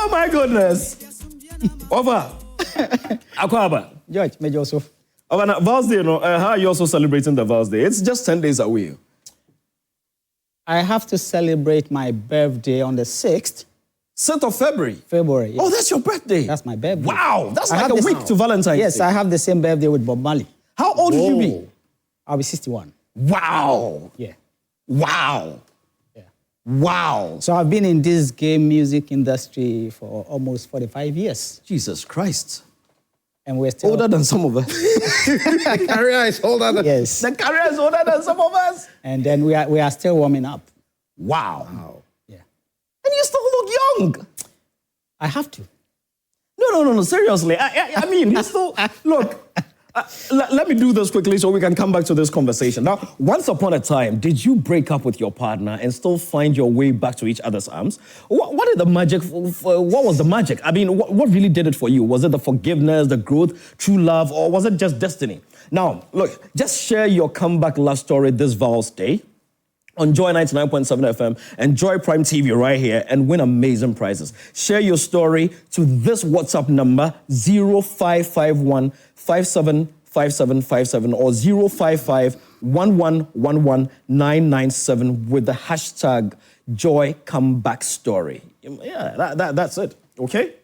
Oh my goodness. Over. Akwaba. George, Major Joseph. Over now, Val's Day, how are you also celebrating the Val's Day? It's just 10 days away. I have to celebrate my birthday on the 6th. 6th of February? February, yes. Oh, that's your birthday? That's my birthday. Wow, that's like a week to Valentine's Day. Yes, I have the same birthday with Bob Marley. How old will you be? I'll be 61. Wow. Yeah. Wow. Yeah. Wow. So I've been in this game music industry for almost 45 years. Jesus Christ. And we're still... Older than some of us. The career is older than... Yes. The career is older than some of us. And then we are still warming up. Wow. Yeah. And you still look young. I have to. No, seriously. I mean, you still... Look, let me do this quickly so we can come back to this conversation. Now, once upon a time, did you break up with your partner and still find your way back to each other's arms? What did the magic... What was the magic? I mean, what really did it for you? Was it the forgiveness, the growth, true love, or was it just destiny? Now, look, just share your comeback love story this Val's Day on Joy 99.7 FM and Joy Prime TV right here and win amazing prizes. Share your story to this WhatsApp number 0551 575757 or 055 1111997 with the hashtag Joy Comeback Story. Yeah, that's it, okay?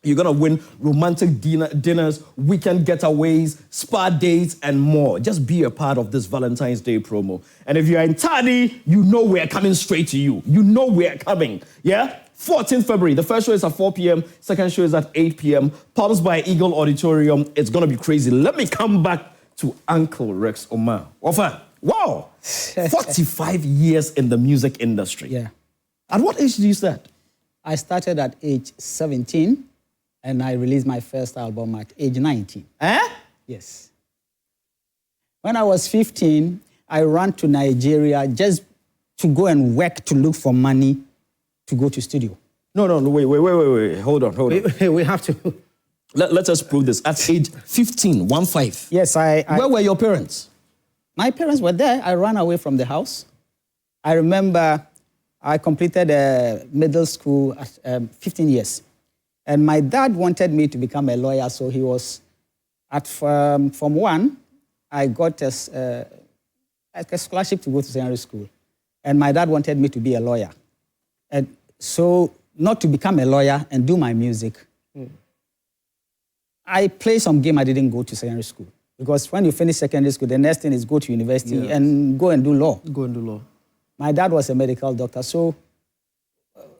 You're gonna win romantic dinners, weekend getaways, spa dates, and more. Just be a part of this Valentine's Day promo. And if you're in Tadi, you know we're coming straight to you. You know we're coming, yeah? 14th February, the first show is at 4 p.m., second show is at 8 p.m. Pulse by Eagle Auditorium. It's gonna be crazy. Let me come back to Uncle Rex Omar. Ofa, wow, 45 years in the music industry. Yeah. At what age did you start? I started at age 17. And I released my first album at age 19. Eh? Yes. When I was 15, I ran to Nigeria just to go and work to look for money to go to studio. No, wait. Hold on. We have to. Let us prove this. At age 15, 15. Yes, Where were your parents? My parents were there. I ran away from the house. I remember I completed middle school at 15 years. And my dad wanted me to become a lawyer, so he was at Form 1. I got a scholarship to go to secondary school. And my dad wanted me to be a lawyer. And so, not to become a lawyer and do my music, I played some game. I didn't go to secondary school. Because when you finish secondary school, the next thing is go to university and go and do law. Go and do law. My dad was a medical doctor, so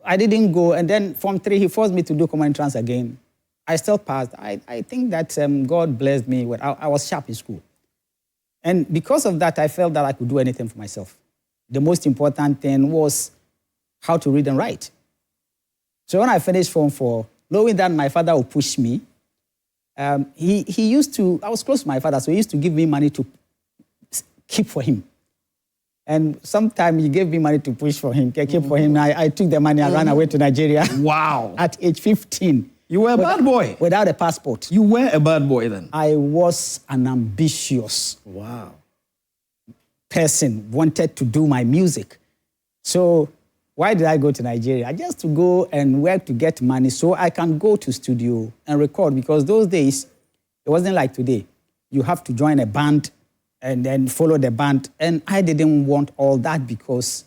I didn't go, and then Form 3, he forced me to do common entrance again. I still passed. I think that God blessed me. I was sharp in school. And because of that, I felt that I could do anything for myself. The most important thing was how to read and write. So when I finished Form 4, knowing that my father would push me, he used to, I was close to my father, so he used to give me money to keep for him. And sometimes he gave me money to push for him, keep for him. I took the money and ran away to Nigeria. Wow. At age 15. You were a bad boy. Without a passport. You were a bad boy then. I was an ambitious person, wanted to do my music. So why did I go to Nigeria? Just to go and work to get money so I can go to studio and record. Because those days, it wasn't like today. You have to join a band and then follow the band. And I didn't want all that because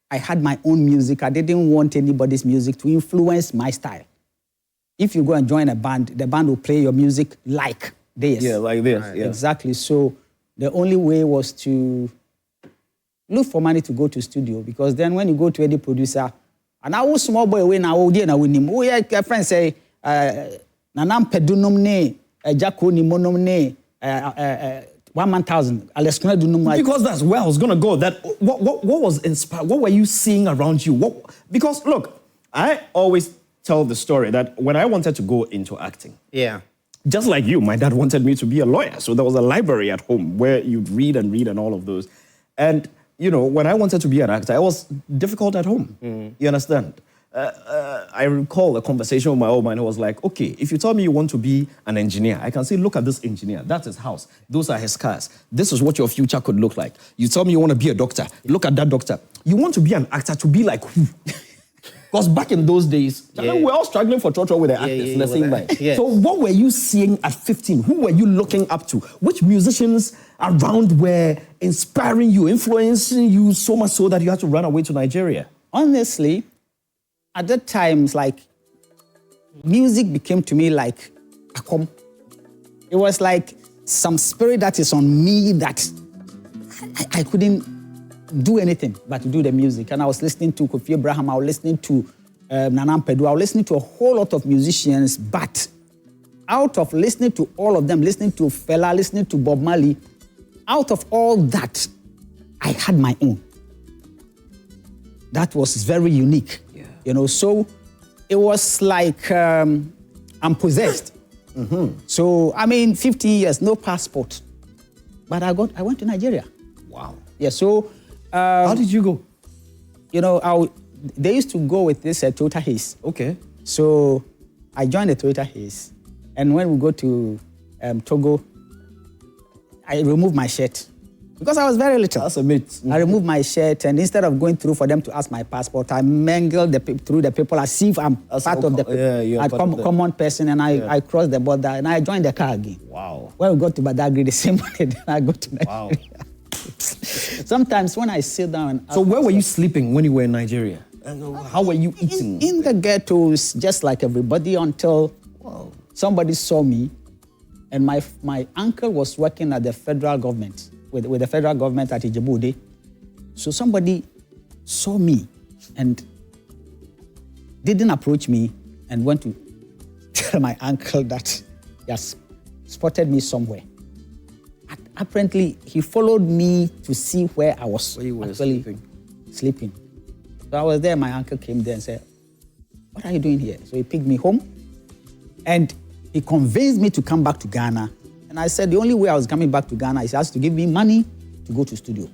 I had my own music. I didn't want anybody's music to influence my style. If you go and join a band, the band will play your music like this. Yeah, like this. Right. Yeah. Exactly. So the only way was to look for money to go to studio, because then when you go to any producer, and I was small boy when I would win him. Oh yeah, friends say, "Nanam pedunum ne, jako ni monom ne, 1,000." Because that's where I was gonna go. That what was inspired? What were you seeing around you? Because look, I always tell the story that when I wanted to go into acting, just like you, my dad wanted me to be a lawyer. So there was a library at home where you'd read and all of those. And you know, when I wanted to be an actor, I was difficult at home. You understand? I recall a conversation with my old man who was like, okay, if you tell me you want to be an engineer, I can say, look at this engineer. That's his house. Those are his cars. This is what your future could look like. You tell me you want to be a doctor. Look at that doctor. You want to be an actor to be like who? Because back in those days, Yeah. we were all struggling for church with the actors in the with same that. line. Yes. So what were you seeing at 15? Who were you looking up to? Which musicians around were inspiring you, influencing you so much so that you had to run away to Nigeria? Honestly, at that time, it's like music became to me like a It was like some spirit that is on me that I couldn't do anything but to do the music. And I was listening to Kofi Abraham, I was listening to Nanam Pedu, I was listening to a whole lot of musicians, but out of listening to all of them, listening to Fela, listening to Bob Marley, out of all that, I had my own. That was very unique, so it was like I'm possessed. So, 15 years, no passport, but I went to Nigeria. Wow. Yeah, so... how did you go? They used to go with this Toyota Haze. Okay. So I joined the Toyota Haze. And when we go to Togo, I removed my shirt. Because I was very little. That's a myth. I removed my shirt, and instead of going through for them to ask my passport, I mingled through the people as if I'm part of the people. Yeah, common person, and I crossed the border, and I joined the car again. Wow. When we got to Badagry, the same way, then I go to Nigeria. Wow. Sometimes when I sit down... So where were you sleeping when you were in Nigeria? How were you eating? In the ghettos, just like everybody, until somebody saw me. And my uncle was working at the federal government, with the federal government at Ijebu-Ode. So somebody saw me and didn't approach me and went to tell my uncle that he has spotted me somewhere. Apparently, he followed me to see where I was actually sleeping. So I was there, my uncle came there and said, "What are you doing here?" So he picked me home and he convinced me to come back to Ghana. And I said the only way I was coming back to Ghana is he has to give me money to go to studio.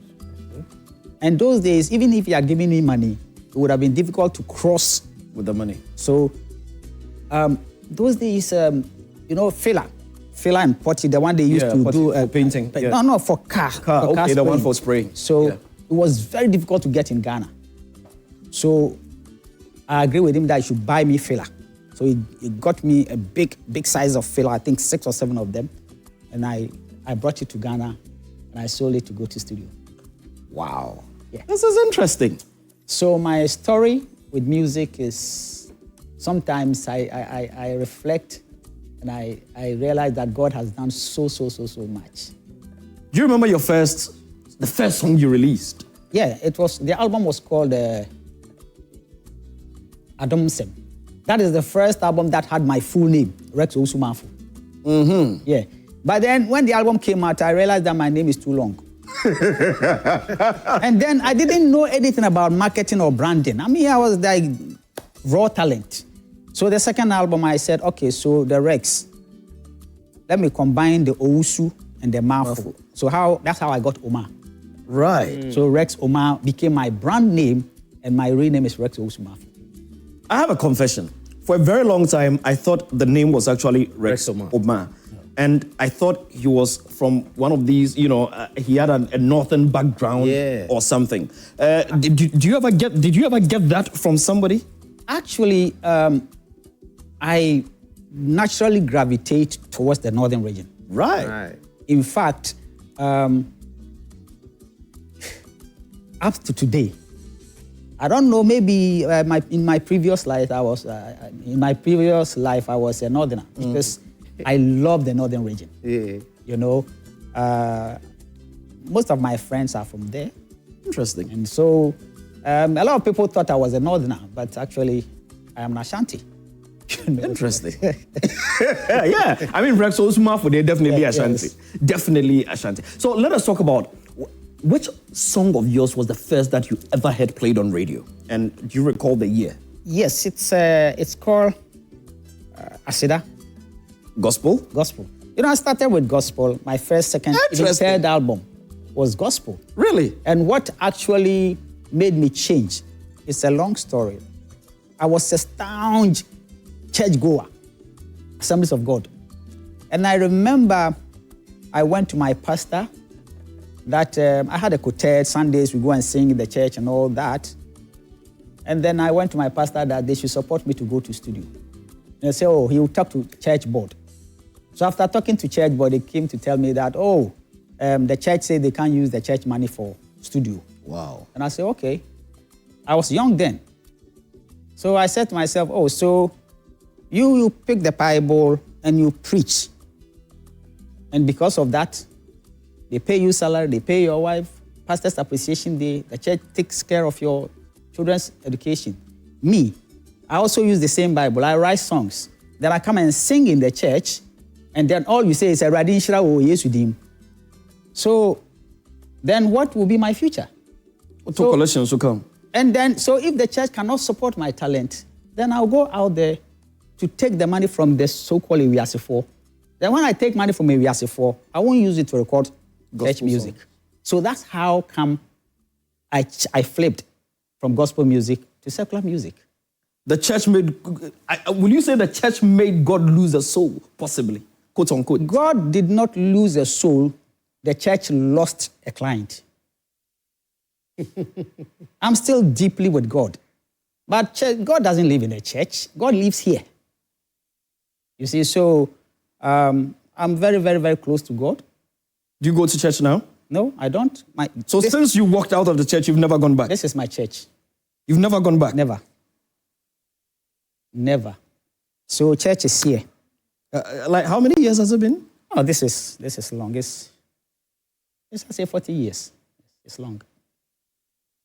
And those days, even if he had given me money, it would have been difficult to cross with the money. So those days, Fela and Potty, the one they used to do painting. No, for car. Okay, the one for spraying. So it was very difficult to get in Ghana. So I agreed with him that he should buy me Fela. So he got me a big size of Fela, I think 6 or 7 of them. And I brought it to Ghana and I sold it to go to studio. Wow. Yeah. This is interesting. So my story with music is sometimes I reflect and I realize that God has done so much. Do you remember the first song you released? Yeah, the album was called Adam Sem. That is the first album that had my full name, Rex Osumafu. Yeah. But then when the album came out, I realized that my name is too long. And then I didn't know anything about marketing or branding. I was like raw talent. So the second album, I said, okay, so the Rex, let me combine the Ousu and the Mafu. So that's how I got Omar. Right. So Rex Omar became my brand name, and my real name is Rex Osumafu. I have a confession. For a very long time, I thought the name was actually Rex Omar. And I thought he was from one of these, he had a northern background or something. Did you ever get that from somebody? Actually, I naturally gravitate towards the northern region. Right. In fact, up to today, I don't know, maybe in my previous life I was a northerner because I love the northern region. Yeah. Most of my friends are from there. Interesting. And so a lot of people thought I was a northerner, but actually I am an Ashanti. Interesting. Yeah. Rex Osumafu, they're definitely Ashanti. Yes. Definitely Ashanti. So let us talk about which song of yours was the first that you ever heard played on radio? And do you recall the year? Yes, it's called Asida. Gospel? Gospel. I started with gospel. My first, second, even third album was gospel. Really? And what actually made me change, it's a long story. I was a staunch churchgoer, Assemblies of God. And I remember I went to my pastor that I had a quartet, Sundays we go and sing in the church and all that. And then I went to my pastor that they should support me to go to studio. And they said, oh, he will talk to church board. So after talking to church board, they came to tell me that, the church said they can't use the church money for studio. Wow. And I said, okay. I was young then. So I said to myself, so you pick the Bible and you preach. And because of that, they pay you salary, they pay your wife, Pastor's Appreciation Day, the church takes care of your children's education. Me, I also use the same Bible. I write songs. Then I come and sing in the church, and then all you say is, Radin Shira o Yesu dim. So then what will be my future? So collections will come. And then, so if the church cannot support my talent, then I'll go out there to take the money from the so-called Ewiasefo. Then when I take money from Ewiasefo, I won't use it to record church music. So that's how come I flipped from gospel music to secular music. The church made, will you say the church made God lose a soul, possibly, quote unquote? God did not lose a soul. The church lost a client. I'm still deeply with God. But God doesn't live in a church. God lives here. You see, so I'm very, very, very close to God. Do you go to church now? No, I don't. Since you walked out of the church, you've never gone back? This is my church. You've never gone back? Never. Never. So church is here. Like how many years has it been? Oh, this is long. It's I say 40 years. It's long.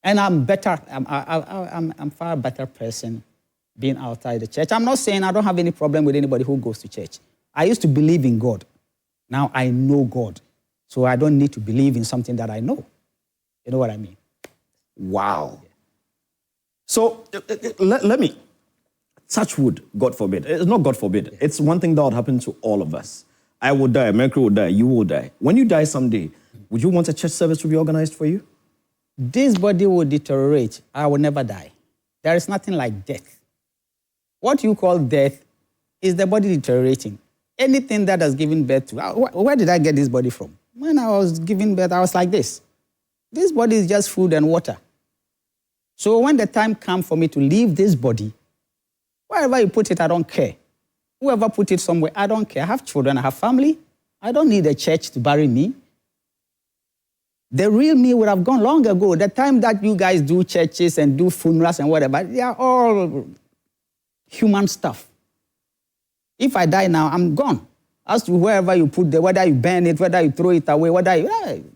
And I'm better. I'm far better person being outside the church. I'm not saying I don't have any problem with anybody who goes to church. I used to believe in God. Now I know God. So I don't need to believe in something that I know. You know what I mean? Wow. So let me, touch wood, God forbid. It's not God forbid. It's one thing that would happen to all of us. I will die, Mercury will die, you will die. When you die someday, would you want a church service to be organized for you? This body will deteriorate. I will never die. There is nothing like death. What you call death is the body deteriorating. Anything that has given birth to, where did I get this body from? When I was giving birth, I was like this. This body is just food and water. So when the time comes for me to leave this body, wherever you put it, I don't care. Whoever put it somewhere, I don't care. I have children, I have family. I don't need a church to bury me. The real me would have gone long ago. The time that you guys do churches and do funerals and whatever, they are all human stuff. If I die now, I'm gone. As to wherever you put it, whether you burn it, whether you throw it away,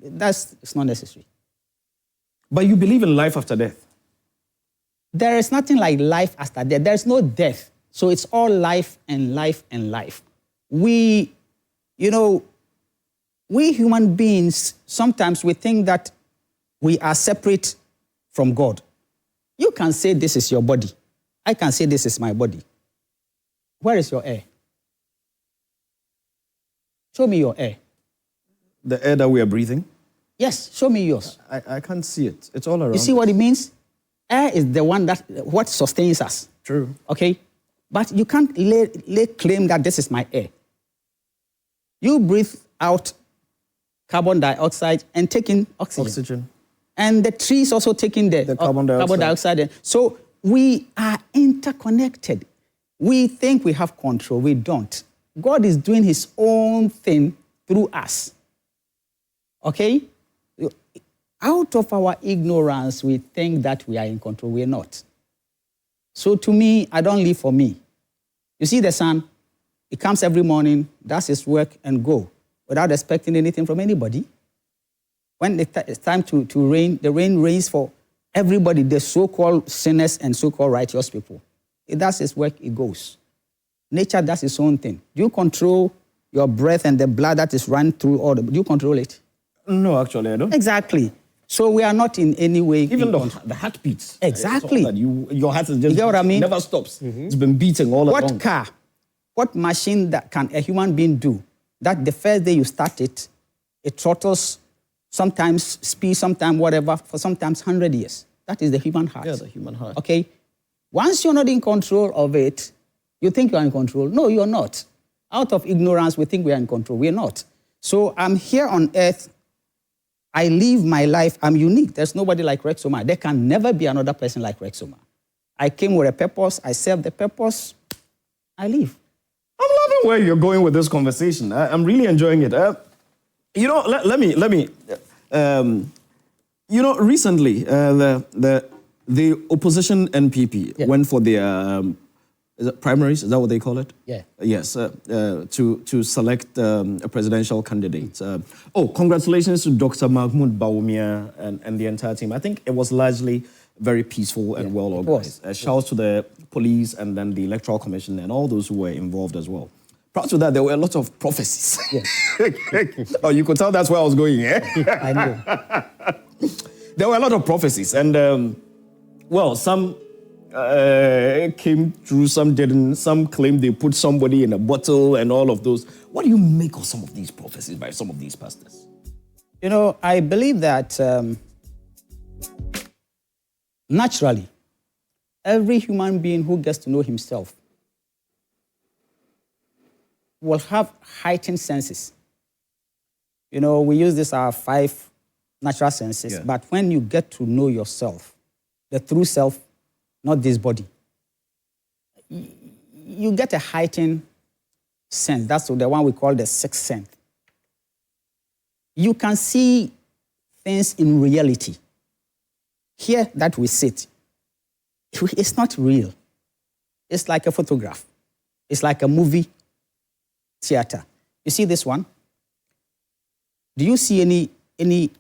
it's not necessary. But you believe in life after death? There is nothing like life after death. There is no death. So it's all life and life and life. We human beings, sometimes we think that we are separate from God. You can say this is your body. I can say this is my body. Where is your air? Show me your air. The air that we are breathing? Yes, show me yours. I can't see it. It's all around. You see what it means? Air is the one what sustains us. True. Okay? But you can't lay claim that this is my air. You breathe out carbon dioxide and take in oxygen. And the trees also taking the carbon dioxide. So we are interconnected. We think we have control. We don't. God is doing his own thing through us. Okay? Out of our ignorance, we think that we are in control. We are not. So to me, I don't live for me. You see the sun, it comes every morning, does its work and go without expecting anything from anybody. When it's time to rain, the rain rains for everybody, the so-called sinners and so-called righteous people. It does its work, it goes. Nature does its own thing. Do you control your breath and the blood that is run through all do you control it? No, actually, I don't. Exactly. So we are not in any way... Even the heartbeats. Exactly. Your heart is just... You get what I mean? Never stops. Mm-hmm. It's been beating all along. What car, what machine that can a human being do that the first day you start it, it throttles, sometimes speed, sometimes whatever, for sometimes 100 years. That is the human heart. Yeah, the human heart. Okay? Once you're not in control of it, you think you're in control. No, you're not. Out of ignorance, we think we are in control. We're not. So I'm here on earth. I live my life. I'm unique. There's nobody like Rex Omar. There can never be another person like Rex Omar. I came with a purpose. I serve the purpose. I leave. I'm loving where you're going with this conversation. I'm really enjoying it. You know, let me. You know, recently the opposition NPP went for their is it primaries. Is that what they call it? Yeah. Yes. To select a presidential candidate. Congratulations to Dr. Mahmoud Bawumia and the entire team. I think it was largely very peaceful and well organized. Shouts to the police and then the Electoral Commission and all those who were involved as well. Prior to that, there were a lot of prophecies. Yes. Oh, you could tell that's where I was going, eh? I know. There were a lot of prophecies, and some came true, some didn't. Some claimed they put somebody in a bottle and all of those. What do you make of some of these prophecies by some of these pastors? You know, I believe that naturally, every human being who gets to know himself will have heightened senses. You know, we use this our 5 natural senses, but when you get to know yourself, the true self, not this body, you get a heightened sense. That's the one we call the sixth sense. You can see things in reality. Here that we sit, it's not real. It's like a photograph. It's like a movie theater. You see this one? Do you see any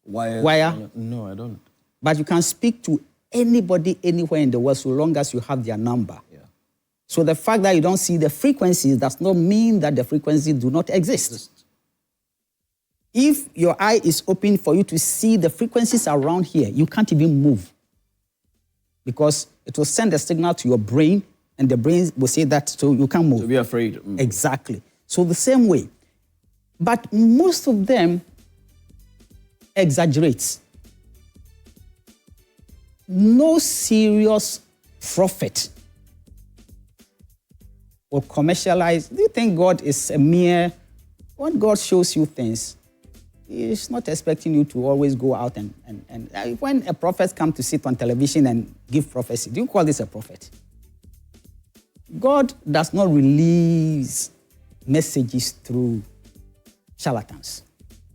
wire? No, I don't. But you can speak to anybody anywhere in the world so long as you have their number. Yeah. So the fact that you don't see the frequencies does not mean that the frequencies do not exist. If your eye is open for you to see the frequencies around here, you can't even move because it will send a signal to your brain and the brain will say that so you can't move. To be afraid. Exactly. So the same way. But most of them exaggerate. No serious prophet will commercialize. Do you think God is a mere, when God shows you things, He's not expecting you to always go out and when a prophet comes to sit on television and give prophecy, do you call this a prophet? God does not release messages through charlatans.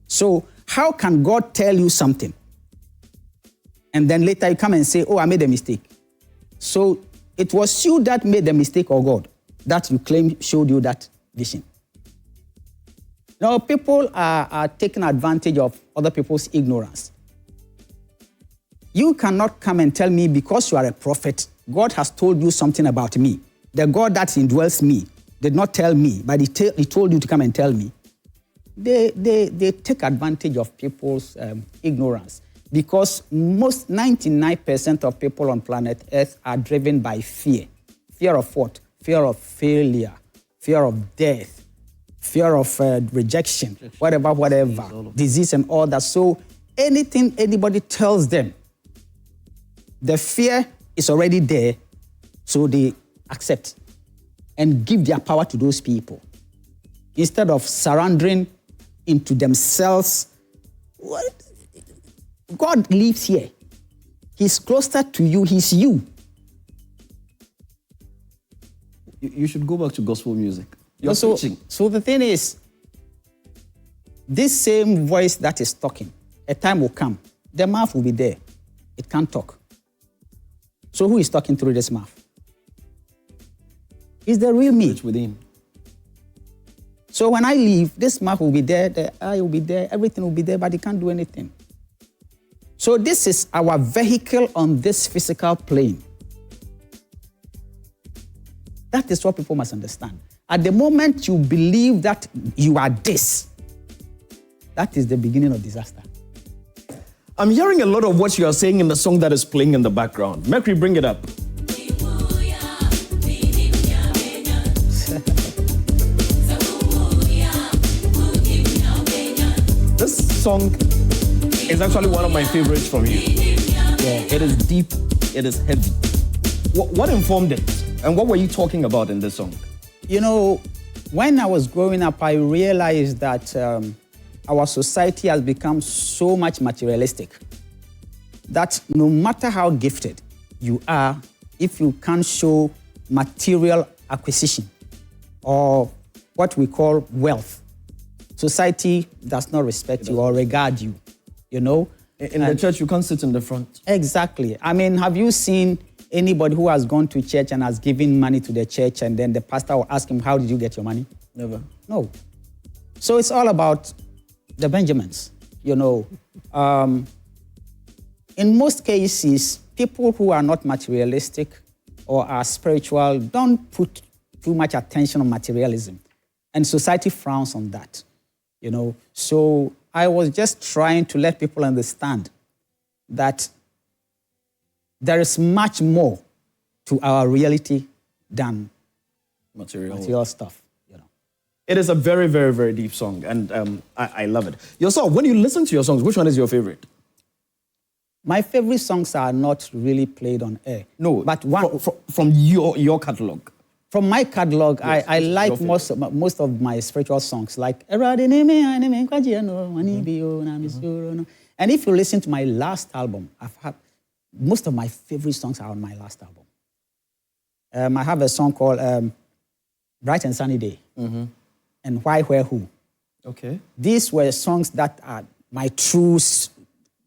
So how can God tell you something? And then later you come and say, oh, I made a mistake. So it was you that made the mistake or God that you claim showed you that vision. Now, people are taking advantage of other people's ignorance. You cannot come and tell me because you are a prophet, God has told you something about me. The God that indwells me did not tell me, but he told you to come and tell me. They take advantage of people's ignorance because most 99% of people on planet Earth are driven by fear. Fear of what? Fear of failure, fear of death, fear of rejection, whatever, disease and all that. So anything anybody tells them, the fear is already there, so they accept and give their power to those people. Instead of surrendering into themselves, God lives here. He's closer to you, He's you. You should go back to gospel music. So the thing is, this same voice that is talking, a time will come. The mouth will be there. It can't talk. So who is talking through this mouth? It's the real me. It's within. So when I leave, this mouth will be there, the eye will be there, everything will be there, but it can't do anything. So this is our vehicle on this physical plane. That is what people must understand. At the moment you believe that you are this, that is the beginning of disaster. I'm hearing a lot of what you are saying in the song that is playing in the background. Mercury, bring it up. This song is actually one of my favorites from you. Yeah. It is deep, it is heavy. What informed it? And what were you talking about in this song? You know, when I was growing up, I realized that our society has become so much materialistic that no matter how gifted you are, if you can't show material acquisition or what we call wealth, society does not respect you or regard you, you know. In the church, you can't sit in the front. Exactly. I mean, have you seen anybody who has gone to church and has given money to the church and then the pastor will ask him, how did you get your money? Never. No. So it's all about the Benjamins, you know. In most cases, people who are not materialistic or are spiritual don't put too much attention on materialism. And society frowns on that, you know. So I was just trying to let people understand that there is much more to our reality than material stuff. You know. It is a very, very, very deep song, and I love it. Yourself, when you listen to your songs, which one is your favorite? My favorite songs are not really played on air. No, but one from your catalog. From my catalog, yes, I like most of my spiritual songs, like and if you listen to my last album, I've had most of my favorite songs are on my last album. I have a song called Bright and Sunny Day and Why, Where, Who. Okay. These were songs that are my true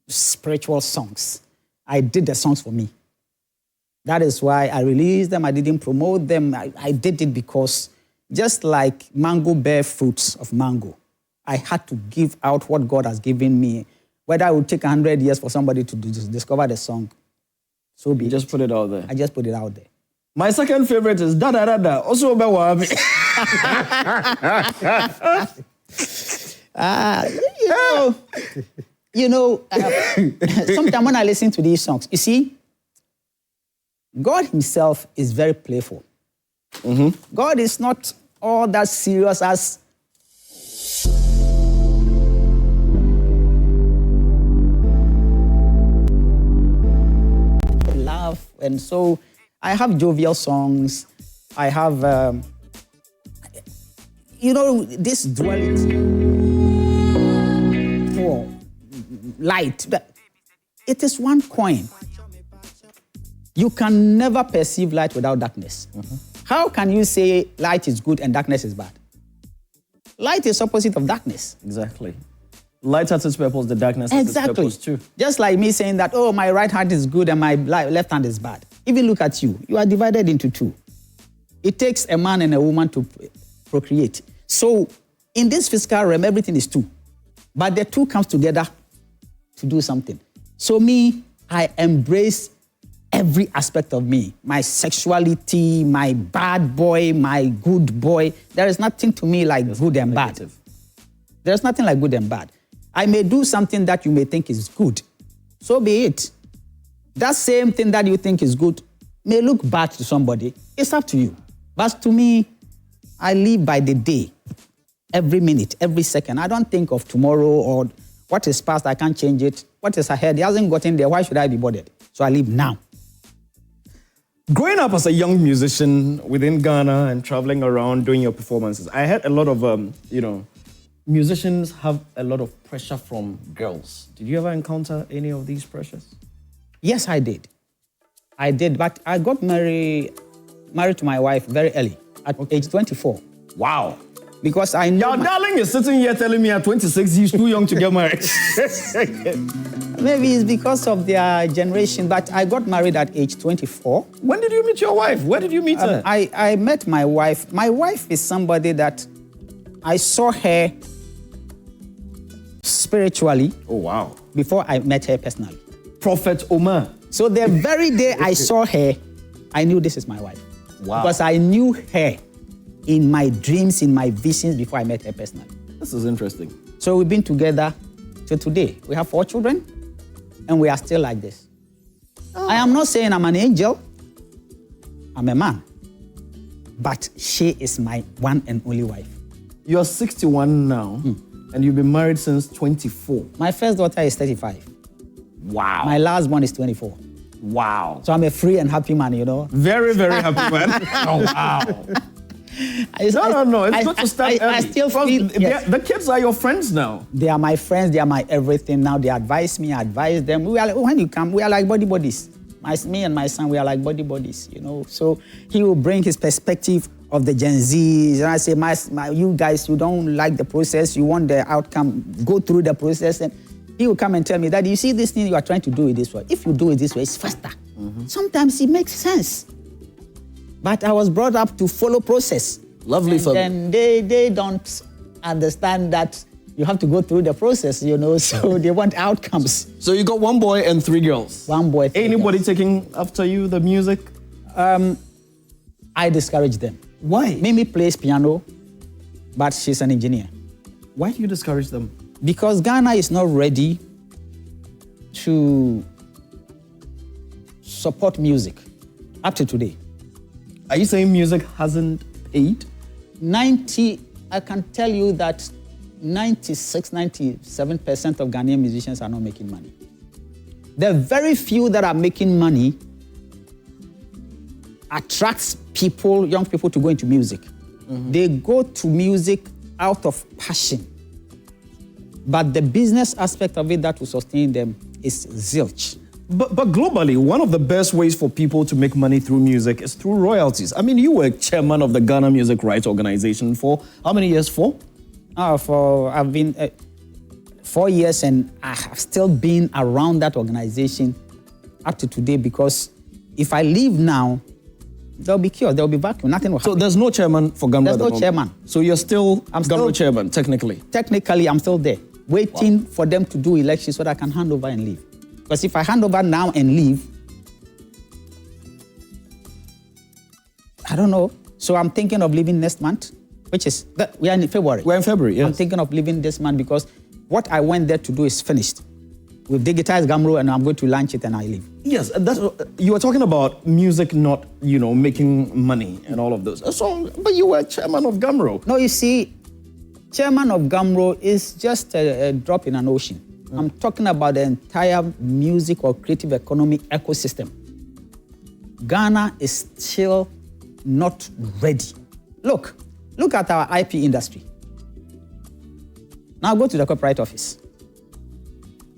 spiritual songs. I did the songs for me. That is why I released them. I didn't promote them. I did it because just like mango bear fruits of mango, I had to give out what God has given me. Whether I would take 100 years for somebody to discover the song, so be it. Just put it out there. I just put it out there. My second favorite is Da Da Da Da. Also about Wabi. Sometimes when I listen to these songs, you see, God himself is very playful. God is not all that serious as laugh. And so I have jovial songs. I have, this duality for light. It is one coin. You can never perceive light without darkness. How can you say light is good and darkness is bad? Light is opposite of darkness. Exactly. Light has its purpose, the darkness has its purpose too. Just like me saying that, oh, my right hand is good and my left hand is bad. Even look at you. You are divided into two. It takes a man and a woman to procreate. So in this physical realm, everything is two. But the two comes together to do something. So me, I embrace every aspect of me, my sexuality, my bad boy, my good boy. There is nothing to me like good and bad. There's nothing like good and bad. I may do something that you may think is good. So be it. That same thing that you think is good may look bad to somebody. It's up to you. But to me, I live by the day, every minute, every second. I don't think of tomorrow or what is past, I can't change it. What is ahead, it hasn't gotten there. Why should I be bothered? So I live now. Growing up as a young musician within Ghana and traveling around doing your performances, I had a lot of, musicians have a lot of pressure from girls. Did you ever encounter any of these pressures? Yes, I did. I did, but I got married to my wife very early, at age 24. Wow. Because I know... Your darling is sitting here telling me at 26 he's too young to get married. Maybe it's because of their generation, but I got married at age 24. When did you meet your wife? Where did you meet her? I met my wife. My wife is somebody that I saw her spiritually. Oh, wow. Before I met her personally. Prophet Omar. So the very day I saw her, I knew this is my wife. Wow. Because I knew her in my dreams, in my visions before I met her personally. This is interesting. So we've been together till today. We have 4 children, and we are still like this. Oh. I am not saying I'm an angel. I'm a man. But she is my one and only wife. You're 61 now, and you've been married since 24. My first daughter is 35. Wow. My last one is 24. Wow. So I'm a free and happy man, you know. Very, very happy man. Oh, wow. No. It's good to start early. I still feel... Yes. The kids are your friends now. They are my friends. They are my everything now. They advise me, I advise them. When you come, we are like buddies. Me and my son, we are like bodies, you know. So he will bring his perspective of the Gen Zs, and I say, you guys, you don't like the process, you want the outcome, go through the process, and he will come and tell me that, you see this thing, you are trying to do it this way. If you do it this way, it's faster. Sometimes it makes sense. But I was brought up to follow process. Lovely for them. Then they don't understand that you have to go through the process, you know, so they want outcomes. So you got 1 boy and 3 girls. 1 boy, 3 Anybody girls. taking after you the music? I discourage them. Why? Mimi plays piano, but she's an engineer. Why do you discourage them? Because Ghana is not ready to support music up to today. Are you saying music hasn't paid? I can tell you that 96, 97% of Ghanaian musicians are not making money. The very few that are making money attracts people, young people, to go into music. They go to music out of passion. But the business aspect of it that will sustain them is zilch. But globally, one of the best ways for people to make money through music is through royalties. I mean, you were chairman of the Ghana Music Rights Organization for how many years? 4? I've been 4 years, and I have still been around that organization up to today, because if I leave now, there'll be chaos, there'll be vacuum, nothing will happen. So there's no chairman for Gamro? There's no chairman. So you're still Gamro chairman, technically? Technically, I'm still there, waiting for them to do elections so that I can hand over and leave. Because if I hand over now and leave, I don't know. So I'm thinking of leaving next month, which is, we are in February. We're in February, yes. I'm thinking of leaving this month because what I went there to do is finished. We've digitized Gamro and I'm going to launch it and I leave. Yes, you were talking about music not, making money and all of those. So, but you were chairman of Gamro. No, you see, chairman of Gamro is just a drop in an ocean. I'm talking about the entire music or creative economy ecosystem. Ghana is still not ready. Look at our IP industry. Now go to the copyright office.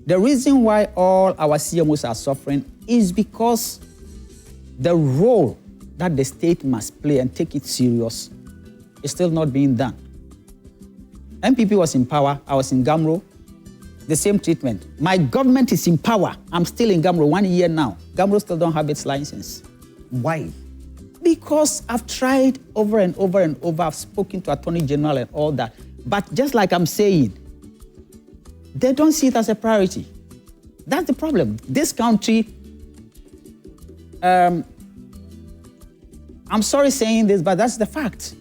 The reason why all our CMOs are suffering is because the role that the state must play and take it serious is still not being done. MPP was in power, I was in Gamro. The same treatment. My government is in power. I'm still in Gamro 1 year now. Gamro still don't have its license. Why? Because I've tried over and over and over. I've spoken to Attorney General and all that. But just like I'm saying, they don't see it as a priority. That's the problem. This country, I'm sorry saying this, but that's the fact.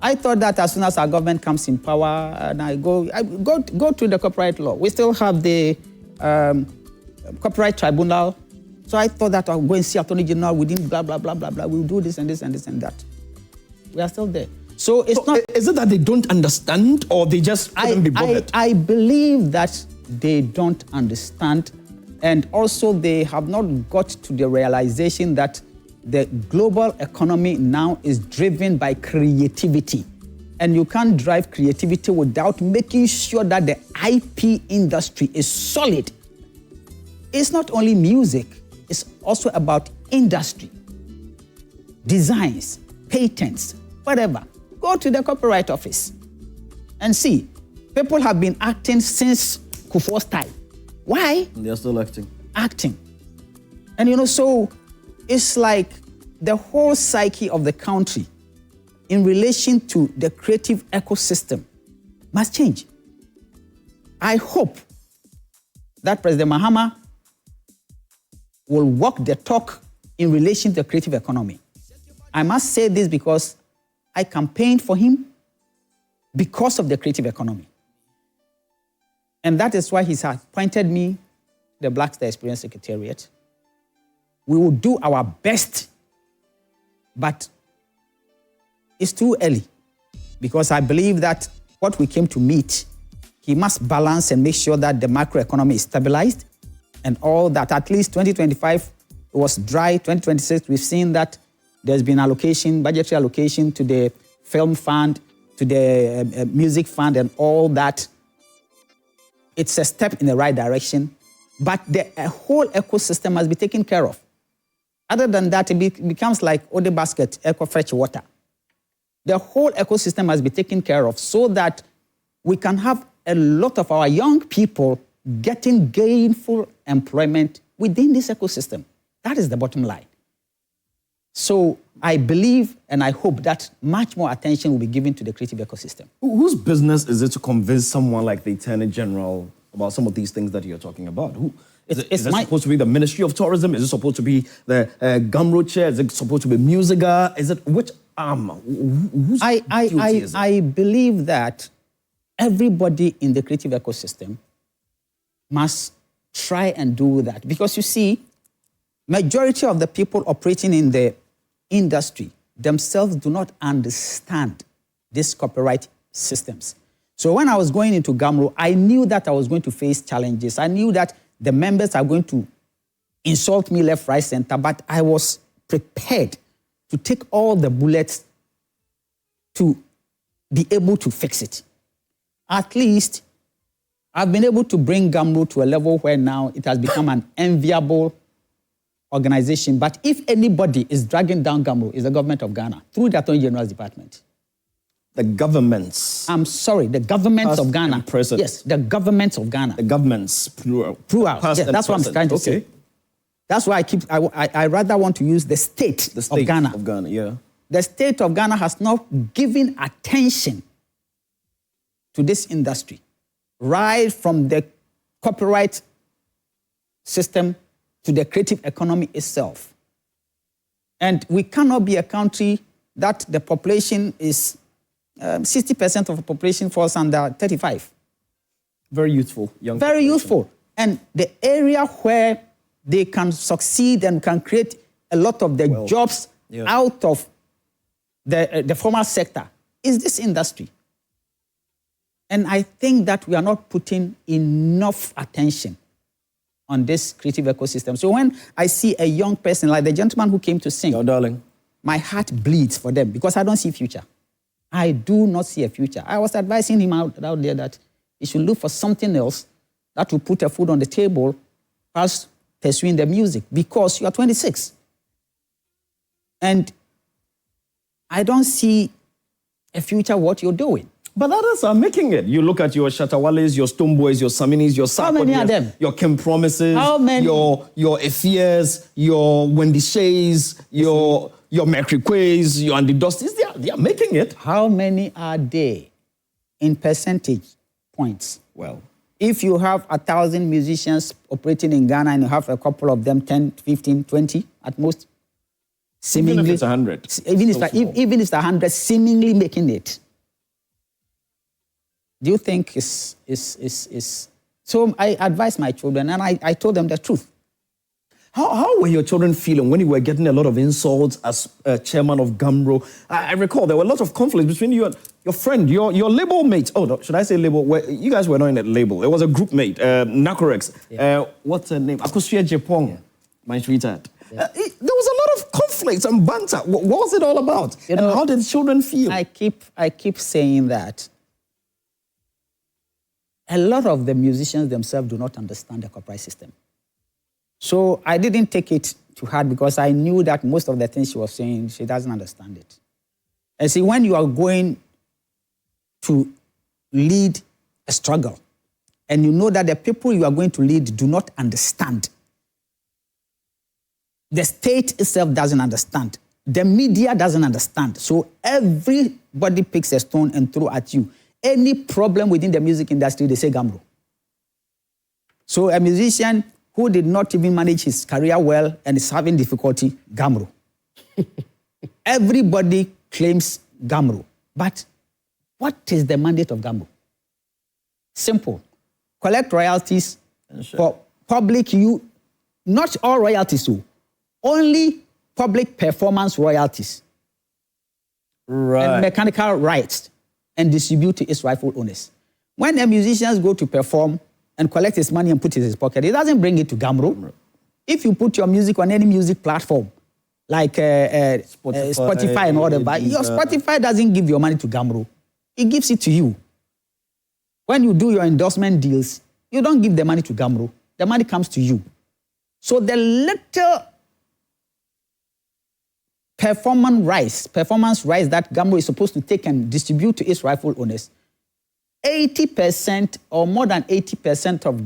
I thought that as soon as our government comes in power, and I go to the copyright law. We still have the copyright tribunal. So I thought that I'll go and see Attorney General within blah, blah, blah, blah, blah. We'll do this and this and this and that. We are still there. So it's not... Is it that they don't understand or they just couldn't be bothered? I believe that they don't understand. And also they have not got to the realization that the global economy now is driven by creativity. And you can't drive creativity without making sure that the IP industry is solid. It's not only music, it's also about industry, designs, patents, whatever. Go to the copyright office and see. People have been acting since Kufuor's time. Why? They're still acting. Acting. And so it's like the whole psyche of the country in relation to the creative ecosystem must change. I hope that President Mahama will walk the talk in relation to the creative economy. I must say this because I campaigned for him because of the creative economy. And that is why he has appointed me the Black Star Experience Secretariat. We will do our best, but it's too early because I believe that what we came to meet, he must balance and make sure that the macroeconomy is stabilized and all that. At least 2025 was dry. 2026, we've seen that there's been allocation, budgetary allocation to the film fund, to the music fund and all that. It's a step in the right direction. But the whole ecosystem must be taken care of. Other than that, it becomes like Ode Basket, Eco Fresh Water. The whole ecosystem must be taken care of so that we can have a lot of our young people getting gainful employment within this ecosystem. That is the bottom line. So I believe and I hope that much more attention will be given to the creative ecosystem. Whose business is it to convince someone like the Attorney General about some of these things that you're talking about? Is it supposed to be the Ministry of Tourism? Is it supposed to be the Gumroad chair? Is it supposed to be Musica? Is it which arm? Whose duty is it? I believe that everybody in the creative ecosystem must try and do that. Because you see, majority of the people operating in the industry themselves do not understand these copyright systems. So when I was going into Gumroad, I knew that I was going to face challenges. I knew that the members are going to insult me left, right, center, but I was prepared to take all the bullets to be able to fix it. At least I've been able to bring Gumroad to a level where now it has become an enviable organization. But if anybody is dragging down Gumroad, it's the government of Ghana through the Attorney General's department. The governments. I'm sorry, the governments of Ghana. Yes, the governments of Ghana. The governments, plural. Plural. Yes, that's what I'm trying to say. That's why I rather want to use the state of Ghana. Of Ghana, yeah. The state of Ghana has not given attention to this industry, right from the copyright system to the creative economy itself. And we cannot be a country that the population is 60% of the population falls under 35. Very youthful, young Very youthful. And the area where they can succeed and can create a lot of the jobs out of the formal sector is this industry. And I think that we are not putting enough attention on this creative ecosystem. So when I see a young person like the gentleman who came to sing, your darling, my heart bleeds for them because I don't see future. I do not see a future. I was advising him out there that he should look for something else that will put a food on the table as pursuing the music because you are 26. And I don't see a future what you're doing. But others are making it. You look at your Shatawales, your Stoneboys, your Saminis, your How many are them? Your Kim Promises, How many? Your Efias, your Wendy Shays, your Mercury Quays, your Andy Dusties. They are making it. How many are there in percentage points? Well, if you have 1,000 musicians operating in Ghana and you have a couple of them, 10, 15, 20 at most, seemingly, even if it's 100. Even if it's 100, seemingly making it. Do you think is So I advised my children and I told them the truth. How were your children feeling when you were getting a lot of insults as chairman of Gumroad? I recall there were a lot of conflicts between you and your friend, your label mate. Oh, no, should I say label? Well, you guys were not in a label. It was a group mate, Nacorex. Yeah. What's her name? Akosia Jepong, my sweetheart. Yeah. There was a lot of conflicts and banter. What was it all about? And how did children feel? I keep saying that a lot of the musicians themselves do not understand the copyright system. So I didn't take it to heart because I knew that most of the things she was saying, she doesn't understand it. And see, when you are going to lead a struggle and you know that the people you are going to lead do not understand, the state itself doesn't understand, the media doesn't understand, so everybody picks a stone and throw at you. Any problem within the music industry, they say Gumroad. So a musician who did not even manage his career well and is having difficulty, Gumroad. Everybody claims Gumroad. But what is the mandate of Gumroad? Simple. Collect royalties for public use, not all royalties, only public performance royalties. Right. And mechanical rights and distribute to its rightful owners. When the musicians go to perform and collect his money and put it in his pocket, he doesn't bring it to Gumroad. If you put your music on any music platform, like Spotify and all that, your Spotify doesn't give your money to Gumroad. It gives it to you. When you do your endorsement deals, you don't give the money to Gumroad. the money comes to you. So the little performance rights that Gamro is supposed to take and distribute to its rightful owners, 80% or more than 80% of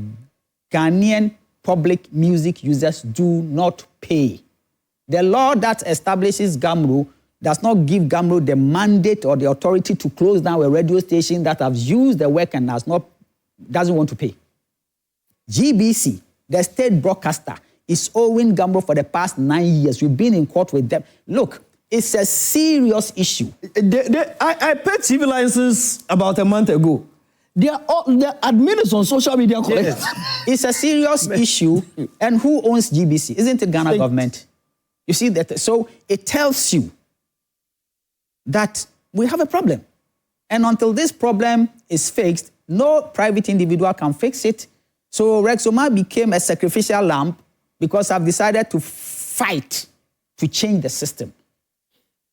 Ghanaian public music users do not pay. The law that establishes Gamro does not give Gamro the mandate or the authority to close down a radio station that has used the work and doesn't want to pay. GBC, the state broadcaster, is owing Gamro for the past 9 years. We've been in court with them. Look, it's a serious issue. I paid TV licenses about a month ago. Their admin is on social media. Yes. It's a serious issue. And who owns GBC? Isn't it Ghana government? You see that? So it tells you that we have a problem. And until this problem is fixed, no private individual can fix it. So Rex Omar became a sacrificial lamb because I've decided to fight to change the system.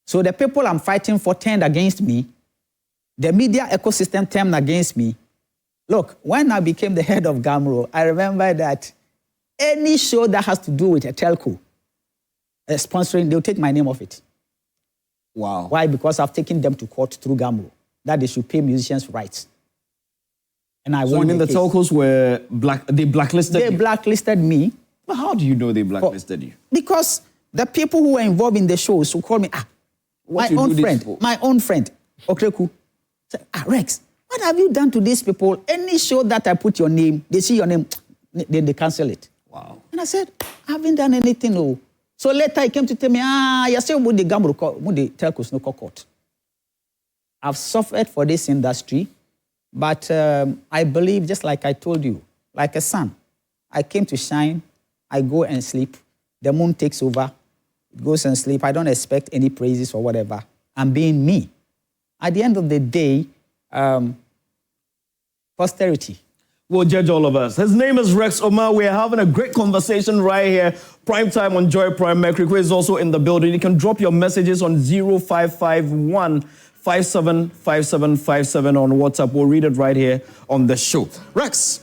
So the people I'm fighting for turned against me. The media ecosystem turned against me. Look, when I became the head of Gamro, I remember that any show that has to do with a telco sponsoring, they'll take my name off it. Wow. Why? Because I've taken them to court through Gamro, that they should pay musicians' rights. And I won. So you mean the telcos were they blacklisted you? They blacklisted me. Well, how do you know they blacklisted you? Because the people who were involved in the shows who called me, my own friend, Okreku, said, Rex, what have you done to these people? Any show that I put your name, they see your name, then they cancel it. Wow. And I said, I haven't done anything. No. So later he came to tell me, you're still with the Gamro, with the telcos, no court. I've suffered for this industry, but I believe, just like I told you, like a sun, I came to shine, I go and sleep, the moon takes over, it goes and sleep. I don't expect any praises or whatever. I'm being me. At the end of the day, posterity will judge all of us. His name is Rex Omar. We're having a great conversation right here. Prime time on Joy Prime. Mercury is also in the building. You can drop your messages on 0551 575757 on WhatsApp. We'll read it right here on the show. Rex,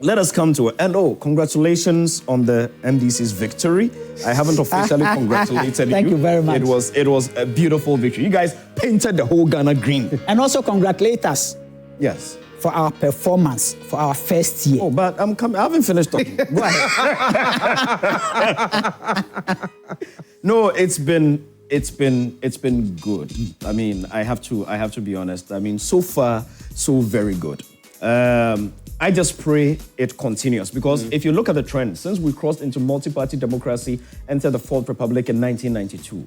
let us come to it. And congratulations on the MDC's victory. I haven't officially congratulated you. Thank you very much. It was a beautiful victory. You guys painted the whole Ghana green. And also congratulate us. Yes. For our performance, for our first year. Oh, but I'm coming. I haven't finished talking. Go ahead. No, it's been good. I mean, I have to be honest. I mean, so far, so very good. I just pray it continues because if you look at the trend, since we crossed into multi-party democracy, entered the Fourth Republic in 1992,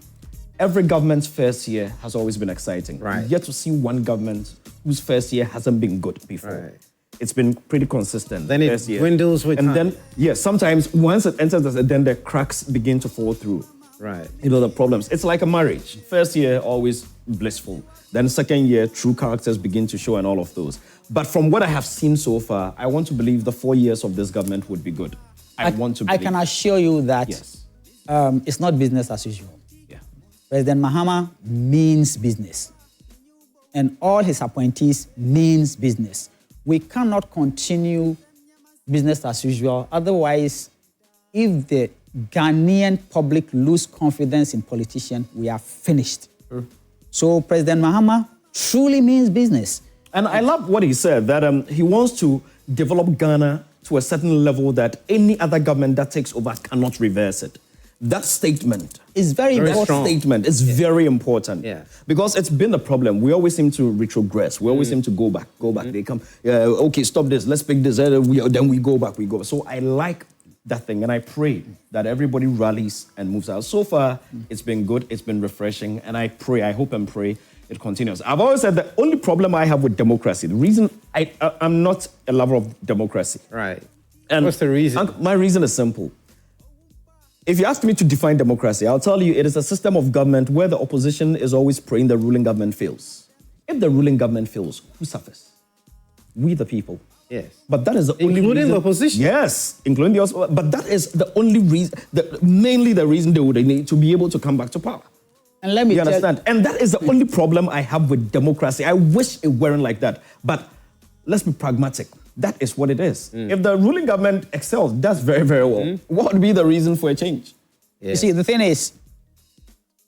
every government's first year has always been exciting. Right. Yet to see one government whose first year hasn't been good before. Right. It's been pretty consistent. Then it dwindles with time. And then, sometimes once it enters, then the cracks begin to fall through. Right. You know, the problems. It's like a marriage. First year, always blissful. Then second year, true characters begin to show and all of those. But from what I have seen so far, I want to believe the 4 years of this government would be good. I want to believe. I can assure you that yes. It's not business as usual. Yeah. President Mahama means business. And all his appointees means business. We cannot continue business as usual. Otherwise, if the Ghanaian public lose confidence in politicians, we are finished. So President Mahama truly means business. And I love what he said, that he wants to develop Ghana to a certain level that any other government that takes over cannot reverse it. That statement is very important. Statement is very important. Yeah. Because it's been the problem. We always seem to retrogress. We always seem to go back. They come, okay, stop this, let's pick this, then we go back, So I like that thing, and I pray that everybody rallies and moves out. So far, it's been good, it's been refreshing, and I hope and pray it continues. I've always said the only problem I have with democracy, the reason I'm not a lover of democracy. Right. And what's the reason? My reason is simple. If you ask me to define democracy, I'll tell you it is a system of government where the opposition is always praying the ruling government fails. If the ruling government fails, who suffers? We the people. Yes. But that is the only reason. Including the opposition? Yes, including the opposition. But that is the only reason, mainly the reason they would need to be able to come back to power. And let me you understand? And that is the only problem I have with democracy. I wish it weren't like that. But let's be pragmatic. that is what it is. If the ruling government excels, does very, very well, what would be the reason for a change? You see, the thing is,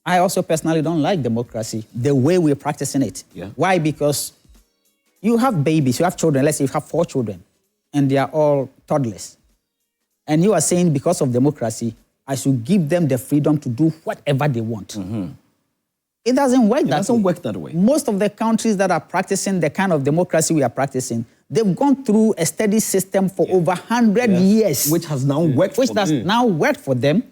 I also personally don't like democracy, the way we're practicing it. Yeah. Why? Because you have babies, you have children, let's say you have 4 children, and they are all toddlers. And you are saying because of democracy, I should give them the freedom to do whatever they want. It doesn't work that way. Most of the countries that are practicing the kind of democracy we are practicing, they've gone through a steady system for over 100 years. Which has now worked for them. Which has now worked for them.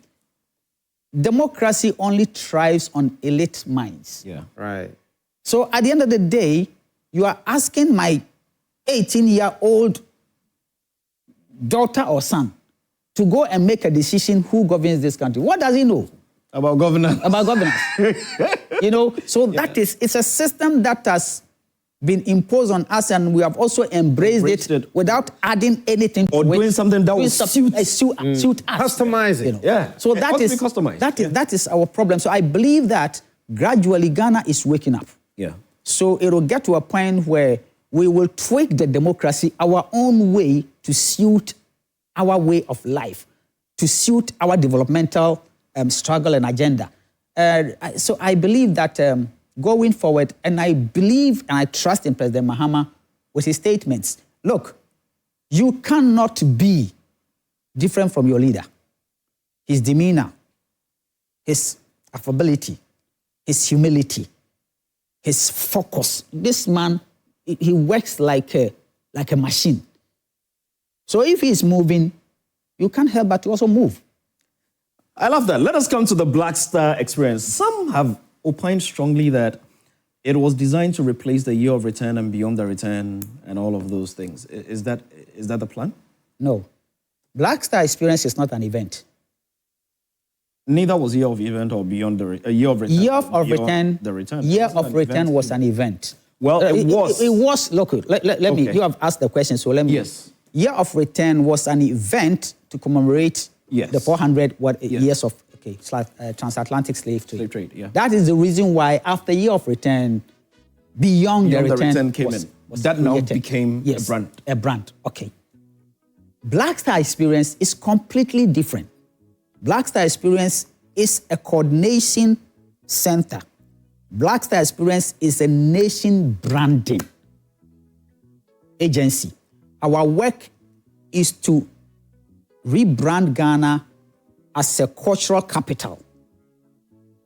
Democracy only thrives on elite minds. Yeah. Right. So at the end of the day, you are asking my 18-year-old daughter or son to go and make a decision who governs this country. What does he know? About governance. About governance. So it's a system that has been imposed on us, and we have also embraced it without adding anything or to doing it. something that will suit us. Customizing. Yeah. So it must be customized. That is our problem. So I believe that gradually Ghana is waking up. Yeah. So it will get to a point where we will tweak the democracy our own way to suit our way of life, to suit our developmental struggle and agenda. So I believe that going forward, and I believe and I trust in President Mahama with his statements. Look, you cannot be different from your leader. His demeanor, his affability, his humility, his focus. This man, he works like a machine. So if he's moving, you can't help but to also move. I love that. Let us come to the Black Star experience. Some have opined strongly that it was designed to replace the year of return and beyond the return and all of those things. Is that the plan? No. Black Star experience is not an event. Neither was year of event or beyond the year of return. Year of return. The return. Year of return was an event. Well, it was. It was. Look, let me. You have asked the question, so let me. Yes. Year of return was an event to commemorate the 400 years of transatlantic slave trade. Slave trade, yeah. That is the reason why after year of return, beyond the return came was in. That now became a brand. A brand. Okay. Black Star experience is completely different. Black Star experience is a coordination center. Black Star experience is a nation branding agency. Our work is to rebrand Ghana as a cultural capital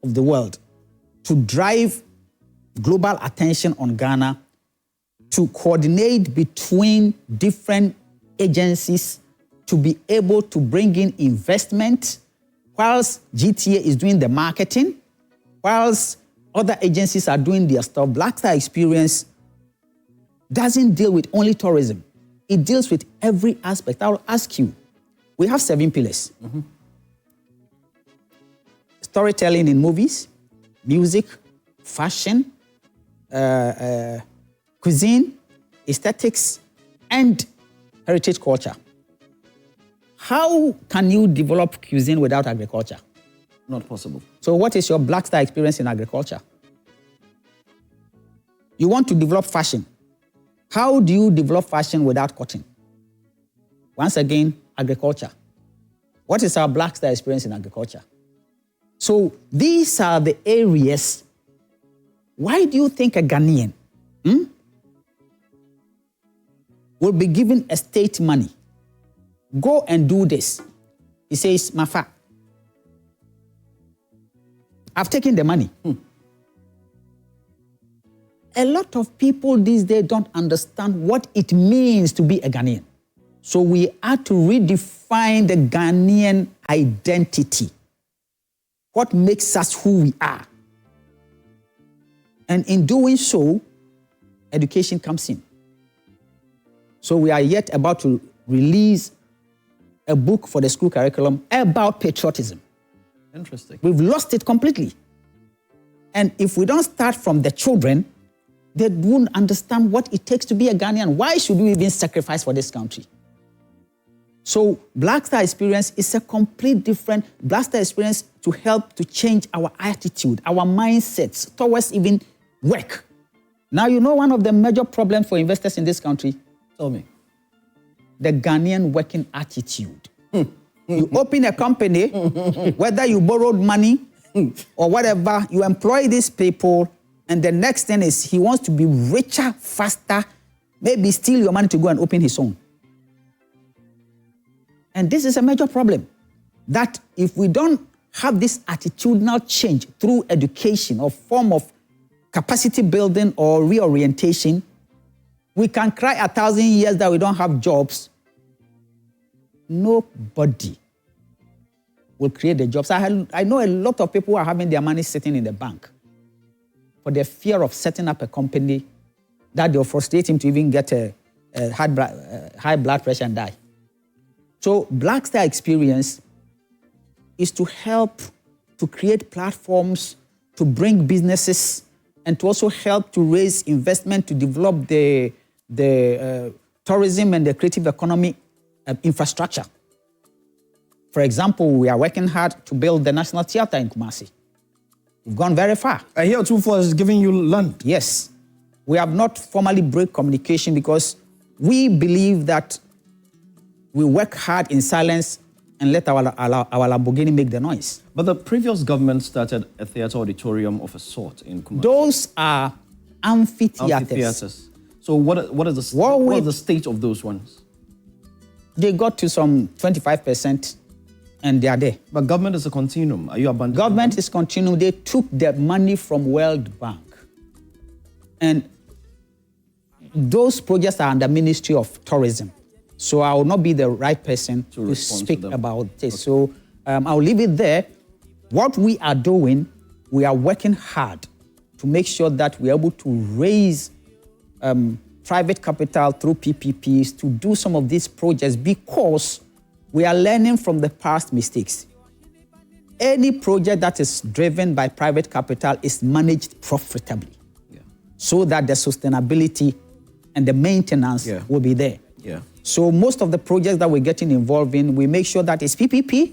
of the world, to drive global attention on Ghana, to coordinate between different agencies, to be able to bring in investment, whilst GTA is doing the marketing, whilst other agencies are doing their stuff. Black Star experience doesn't deal with only tourism. It deals with every aspect. I'll ask you, we have 7 pillars. Storytelling in movies, music, fashion, cuisine, aesthetics, and heritage culture. How can you develop cuisine without agriculture? Not possible. So what is your Black Star experience in agriculture? You want to develop fashion. How do you develop fashion without cotton? Once again, agriculture. What is our Black Star experience in agriculture? So these are the areas. Why do you think a Ghanaian will be given estate money? Go and do this. He says, Mafa, I've taken the money. A lot of people these days don't understand what it means to be a Ghanaian. So we are to redefine the Ghanaian identity. What makes us who we are. And in doing so, education comes in. So we are yet about to release a book for the school curriculum about patriotism. Interesting. We've lost it completely. And if we don't start from the children, they won't understand what it takes to be a Ghanaian. Why should we even sacrifice for this country? So Black Star experience is a complete different Black Star experience to help to change our attitude, our mindsets towards even work. Now, you know one of the major problems for investors in this country? Tell me. the Ghanaian working attitude. You open a company, whether you borrowed money or whatever, you employ these people, and the next thing is he wants to be richer, faster, maybe steal your money to go and open his own. And this is a major problem, that if we don't have this attitudinal change through education or form of capacity building or reorientation, we can cry 1,000 years that we don't have jobs. Nobody will create the jobs. I know a lot of people who are having their money sitting in the bank for the fear of setting up a company that they'll frustrate him to even get a high blood pressure and die. So Black Star Experience is to help to create platforms, to bring businesses, and to also help to raise investment to develop the tourism and the creative economy infrastructure. For example, we are working hard to build the National Theatre in Kumasi. We've gone very far. I hear 24 is giving you land. Yes. We have not formally break communication because we believe that we work hard in silence and let our Lamborghini make the noise. But the previous government started a theatre auditorium of a sort in Kumasi. Those are amphitheaters. So what is the state of those ones? They got to some 25% and they are there. But government is a continuum. Are you abandoning Government them? is continuum. They took the money from World Bank. And those projects are under Ministry of Tourism. So I will not be the right person to speak about this. Okay. So I'll leave it there. What we are doing, we are working hard to make sure that we are able to raise private capital through PPPs to do some of these projects because we are learning from the past mistakes. Any project that is driven by private capital is managed profitably so that the sustainability and the maintenance will be there. So most of the projects that we're getting involved in, we make sure that it's PPP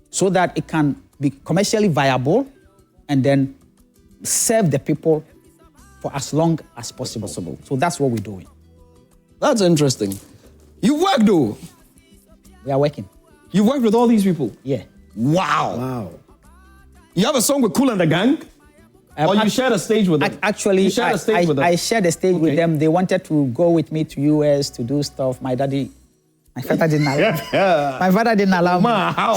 so that it can be commercially viable and then serve the people for as long as possible. So that's what we're doing. That's interesting. You work though. We are working. You worked with all these people? Yeah. Wow. You have a song with Kool and the Gang? Or you shared a stage with them? Actually, I shared a stage with them. They wanted to go with me to US to do stuff. My father didn't allow. My father didn't allow me. How?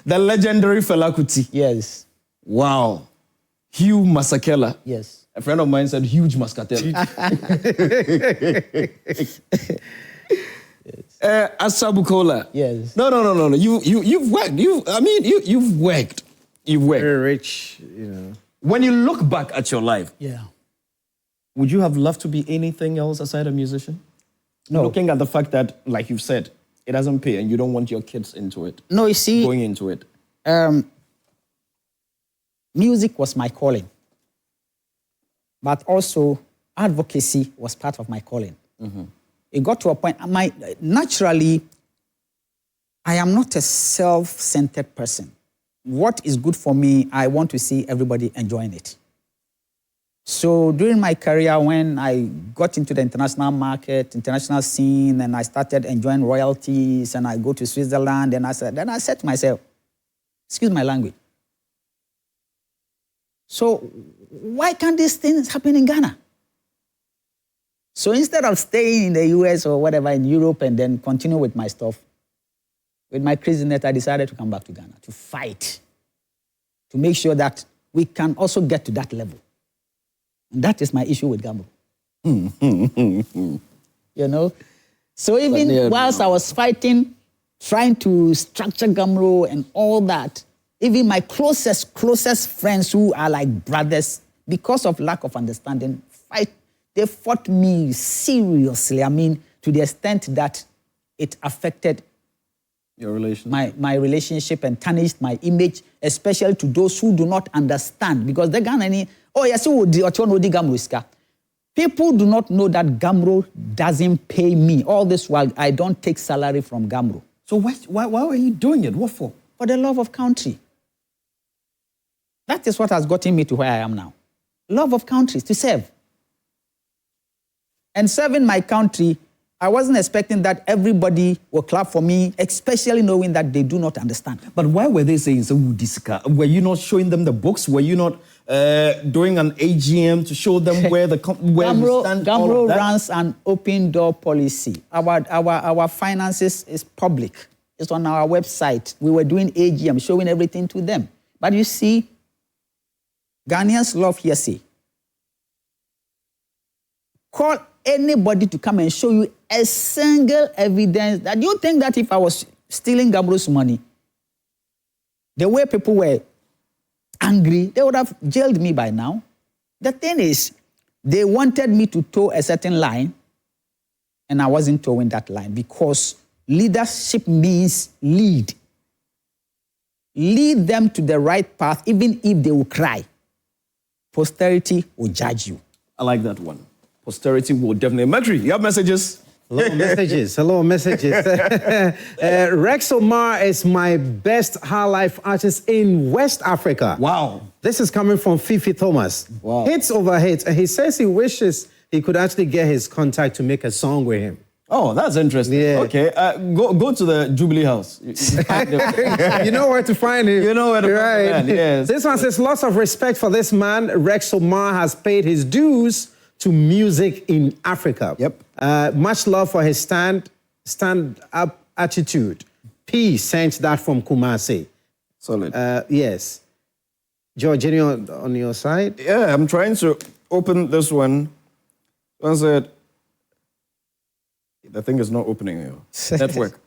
The legendary Fela Kuti. Yes. Wow. Hugh Masakela. Yes. A friend of mine said huge Mascatella. Asabukola. Yes. No. You've worked. You've worked. You've worked. Very rich, you know. When you look back at your life, would you have loved to be anything else aside a musician? No. Looking at the fact that, like you've said, it doesn't pay and you don't want your kids into it. No, you see, going into it. Music was my calling. But also, advocacy was part of my calling. Mm-hmm. It got to a point, naturally, I am not a self-centered person. What is good for me, I want to see everybody enjoying it. So during my career, when I got into the international market, international scene, and I started enjoying royalties, and I go to Switzerland, and I said to myself, excuse my language, so why can't these things happen in Ghana? So instead of staying in the US or whatever, in Europe, and then continue with my stuff, with my craziness, I decided to come back to Ghana to fight, to make sure that we can also get to that level. And that is my issue with Gamro. You know? So even whilst I was fighting, trying to structure Gamro and all that, even my closest friends who are like brothers, because of lack of understanding, they fought me seriously. I mean, to the extent that it affected your relationship? My relationship and tarnished my image, especially to those who do not understand. Because the Ghanaian, people do not know that Gamro doesn't pay me. All this while I don't take salary from Gamro. So why were you doing it? What for? For the love of country. That is what has gotten me to where I am now. Love of country, to serve. And serving my country, I wasn't expecting that everybody will clap for me, especially knowing that they do not understand. But why were they saying so? Were you not showing them the books? Were you not doing an AGM to show them where you stand? Gambro runs an open door policy. Our finances is public. It's on our website. We were doing AGM, showing everything to them. But you see, Ghanaians love hearsay. Call anybody to come and show you a single evidence that you think that if I was stealing Gambro's money, the way people were angry, they would have jailed me by now. The thing is, they wanted me to toe a certain line, and I wasn't towing that line because leadership means lead. Lead them to the right path, even if they will cry. Posterity will judge you. I like that one. Posterity will definitely. Mercury, you have messages? Hello, messages. Hello, messages. Rex Omar is my best high life artist in West Africa. Wow. This is coming from Fifi Thomas. Wow. Hits over hits. And he says he wishes he could actually get his contact to make a song with him. Oh, that's interesting. Yeah. Okay, go to the Jubilee House. You know where to find him. You know where to find him, yes. This one says, lots of respect for this man. Rex Omar has paid his dues to music in Africa. Yep. Much love for his stand-up attitude. P sent that from Kumasi. Solid. Yes. George, any on your side? Yeah, I'm trying to open this one. One said, the thing is not opening here. Network.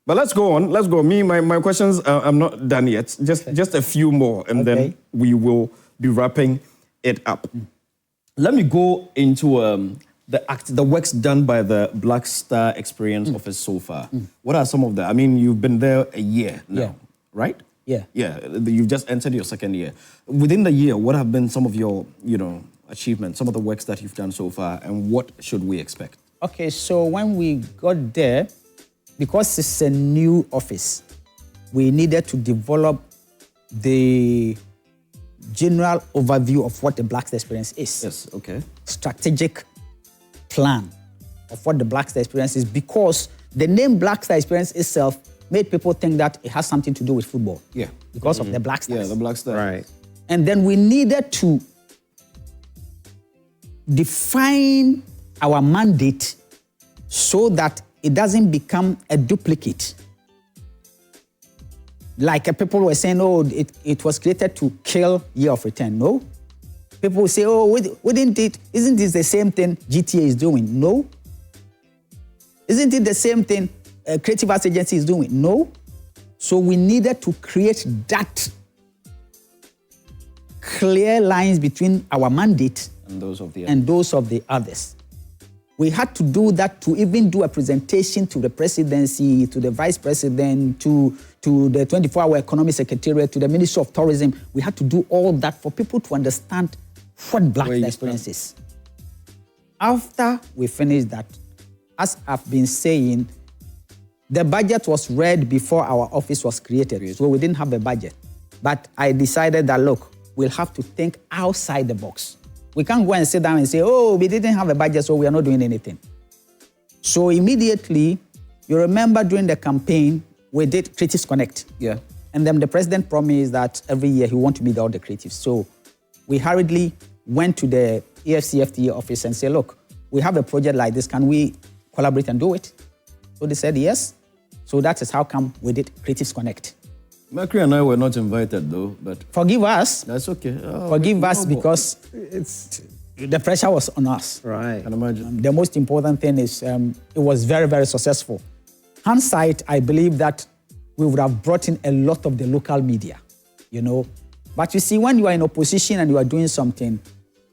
But let's go on. Let's go. My questions, I'm not done yet. Just a few more, and then we will be wrapping it up. Let me go into the works done by the Black Star Experience Office so far. What are some of them? I mean, you've been there a year now, right? Yeah. Yeah. You've just entered your second year. Within the year, what have been some of your, achievements, some of the works that you've done so far, and what should we expect? Okay, so when we got there, because it's a new office, we needed to develop the general overview of what the Black Star Experience is. Yes, okay. Strategic plan of what the Black Star Experience is, because the name Black Star Experience itself made people think that it has something to do with football. Yeah. Because of the Black Stars. Yeah, the Black Star. Right. And then we needed to define our mandate so that it doesn't become a duplicate. Like people were saying, oh, it was created to kill Year of Return. No. People will say, oh, isn't this the same thing GTA is doing? No. Isn't it the same thing Creative Arts Agency is doing? No. So we needed to create that clear lines between our mandate and those of the others. We had to do that to even do a presentation to the presidency, to the vice president, to the 24-hour economic secretariat, to the Ministry of Tourism. We had to do all that for people to understand what Black Star Experience is. After we finished that, as I've been saying, the budget was read before our office was created, so we didn't have a budget. But I decided that, look, we'll have to think outside the box. We can't go and sit down and say, oh, we didn't have a budget, so we are not doing anything. So immediately, you remember during the campaign, we did Creatives Connect. Yeah. And then the president promised that every year he want to meet all the creatives. So we hurriedly went to the EFCFTA office and said, look, we have a project like this. Can we collaborate and do it? So they said yes. So that is how come we did Creatives Connect. Mercury and I were not invited though, but... Forgive us. That's okay. Forgive us because the pressure was on us. Right. I can imagine. The most important thing is it was very, very successful. Hindsight, I believe that we would have brought in a lot of the local media, But you see, when you are in opposition and you are doing something,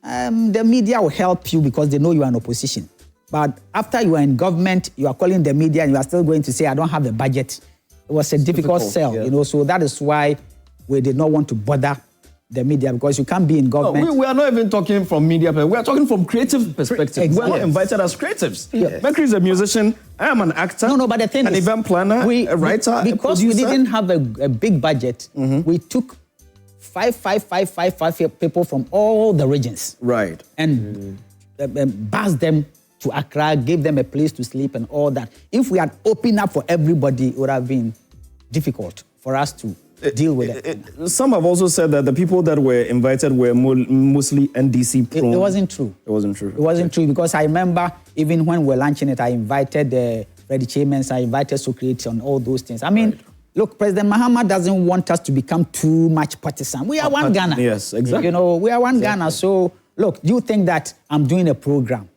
the media will help you because they know you are in opposition. But after you are in government, you are calling the media and you are still going to say, I don't have a budget. It was a difficult sell, yeah. So that is why we did not want to bother the media, because you can't be in government. No, we are not even talking from media, but we are talking from creative perspective. Exactly. We are not invited as creatives. Yes. Mercury is a musician. I am an actor. No, but the thing an is, event planner, a writer, because we didn't have a big budget, we took five people from all the regions. Right. And buzzed them to Accra, gave them a place to sleep and all that. If we had opened up for everybody, it would have been difficult for us to deal with it. Some have also said that the people that were invited were mostly NDC prone. It wasn't true. It wasn't true. It wasn't true because I remember even when we were launching it, I invited Freddie Chamens, I invited Socrates and all those things. I mean, look, President Mahama doesn't want us to become too much partisan. We are one Ghana. Yes, exactly. You know, we are one Ghana. So, look, you think that I'm doing a program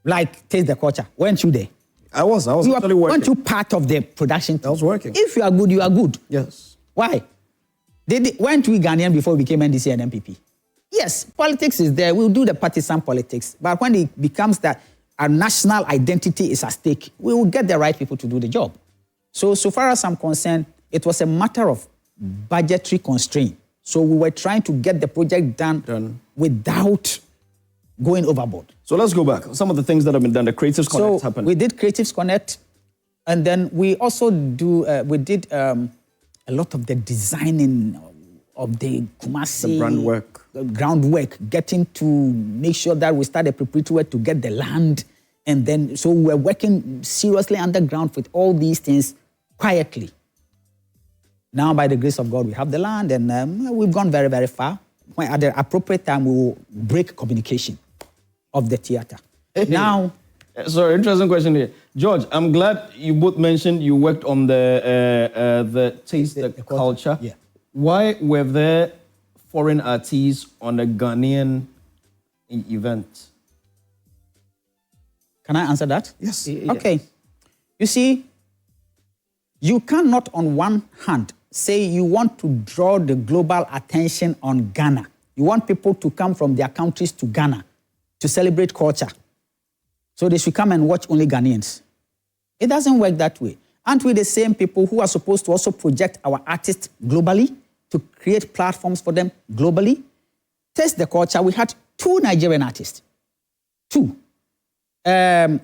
like Taste the Culture? Weren't you there? I was actually working. Weren't you part of the production team? I was working. If you are good, you are good. Yes. Why? Weren't we Ghanaian before we became NDC and MPP? Yes, politics is there. We'll do the partisan politics. But when it becomes that our national identity is at stake, we will get the right people to do the job. So far as I'm concerned, it was a matter of budgetary constraint. So we were trying to get the project done. Without going overboard. So let's go back. Some of the things that have been done, the Creatives Connect happened. We did Creatives Connect, and then we also did a lot of the designing of the Kumasi. The brand work. Groundwork, getting to make sure that we start a preparatory work to get the land. And then, so we're working seriously underground with all these things quietly. Now, by the grace of God, we have the land and we've gone very, very far. When at the appropriate time, we will break communication of the theater. Now... Sorry, interesting question here. George, I'm glad you both mentioned you worked on the Taste the Culture. Yeah. Why were there foreign artists on a Ghanaian event? Can I answer that? Yes. Okay. You see, you cannot on one hand say you want to draw the global attention on Ghana. You want people to come from their countries to Ghana to celebrate culture. So they should come and watch only Ghanaians. It doesn't work that way. Aren't we the same people who are supposed to also project our artists globally, to create platforms for them globally? Taste the Culture, we had 2 Nigerian artists. 2. That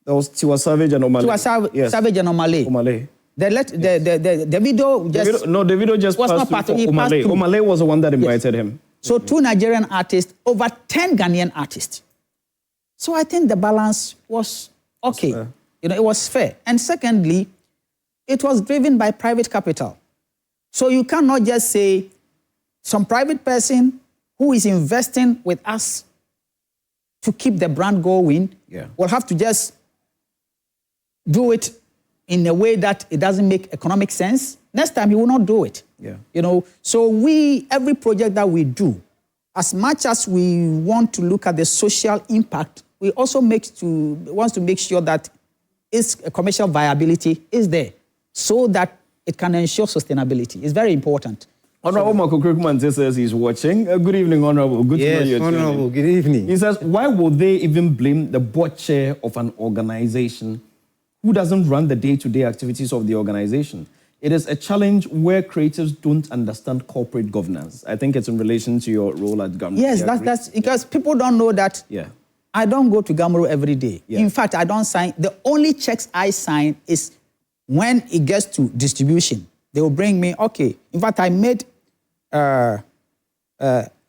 was Tiwa Savage and Omale. Tiwa Savage and Omale. Omale. The video just... The video just was passed not part through of it. Omale. Omale was the one that invited him. So 2 Nigerian artists, over 10 Ghanaian artists. So I think the balance was okay. You know, it was fair. And secondly, it was driven by private capital. So you cannot just say some private person who is investing with us to keep the brand going will have to just do it in a way that it doesn't make economic sense. Next time he will not do it. You know, so every project that we do, as much as we want to look at the social impact, we also want to make sure that its commercial viability is there so that it can ensure sustainability. It's very important. Honorable Omar Kokrikuman says he's watching. Good evening, Honorable. Good to know you're tuning in. Honorable. Good evening. He says, why would they even blame the board chair of an organization who doesn't run the day-to-day activities of the organization? It is a challenge where creatives don't understand corporate governance. I think it's in relation to your role at Gamro. Yes, that's because people don't know that. I don't go to Gamro every day. In fact, I don't sign. The only checks I sign is when it gets to distribution. They will bring me, okay. In fact, I made a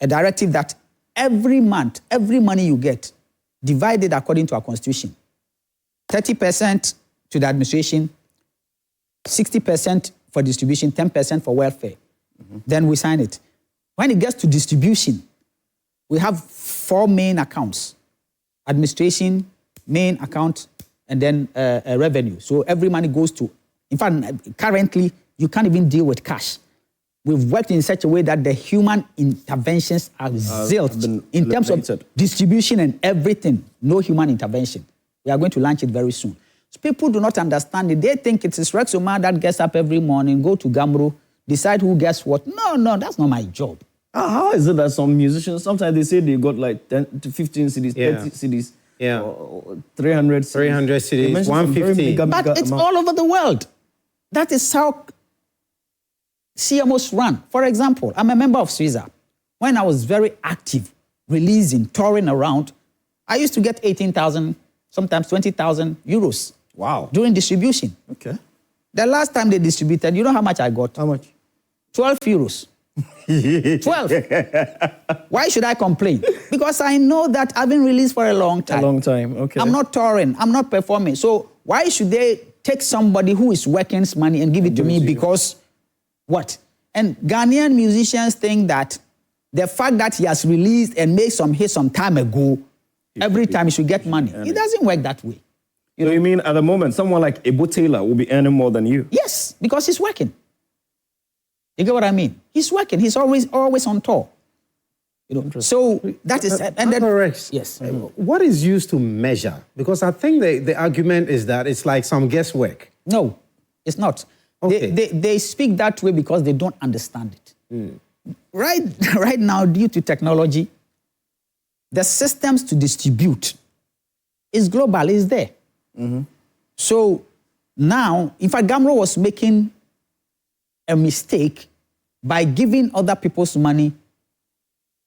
directive that every month, every money you get, divided according to our constitution. 30% to the administration, 60% for distribution, 10% for welfare. Then we sign it. When it gets to distribution, we have 4 main accounts. Administration, main account, and then revenue. So every money goes to, in fact, currently, you can't even deal with cash. We've worked in such a way that the human interventions are zilch. In terms of distribution and everything, no human intervention. We are going to launch it very soon. So people do not understand it. They think it is Rex Omar that gets up every morning, go to Gamro, decide who gets what. No, that's not my job. How is it that some musicians, sometimes they say they got like 10 to 15 CDs, 30 CDs, 300 CDs. 300 CDs, 150. But it's all over the world. That is how CMOs run. For example, I'm a member of Suiza. When I was very active, releasing, touring around, I used to get 18,000, sometimes 20,000 euros. Wow. During distribution. Okay. The last time they distributed, you know how much I got? How much? 12 euros. 12. Why should I complain? Because I know that I've been released for a long time. A long time, okay. I'm not touring. I'm not performing. So why should they take somebody who is working's money and give it to me because what? And Ghanaian musicians think that the fact that he has released and made some hits some time ago, every time he should get money. It doesn't work that way. So you mean at the moment, someone like Ebo Taylor will be earning more than you? Yes, because he's working. You get what I mean? He's working. He's always on tour. You know. So that is and then correct. Yes. What is used to measure? Because I think the argument is that it's like some guesswork. No, it's not. Okay. They speak that way because they don't understand it. Right now, due to technology, the systems to distribute is global, is there. So now, in fact, Gamro was making a mistake by giving other people's money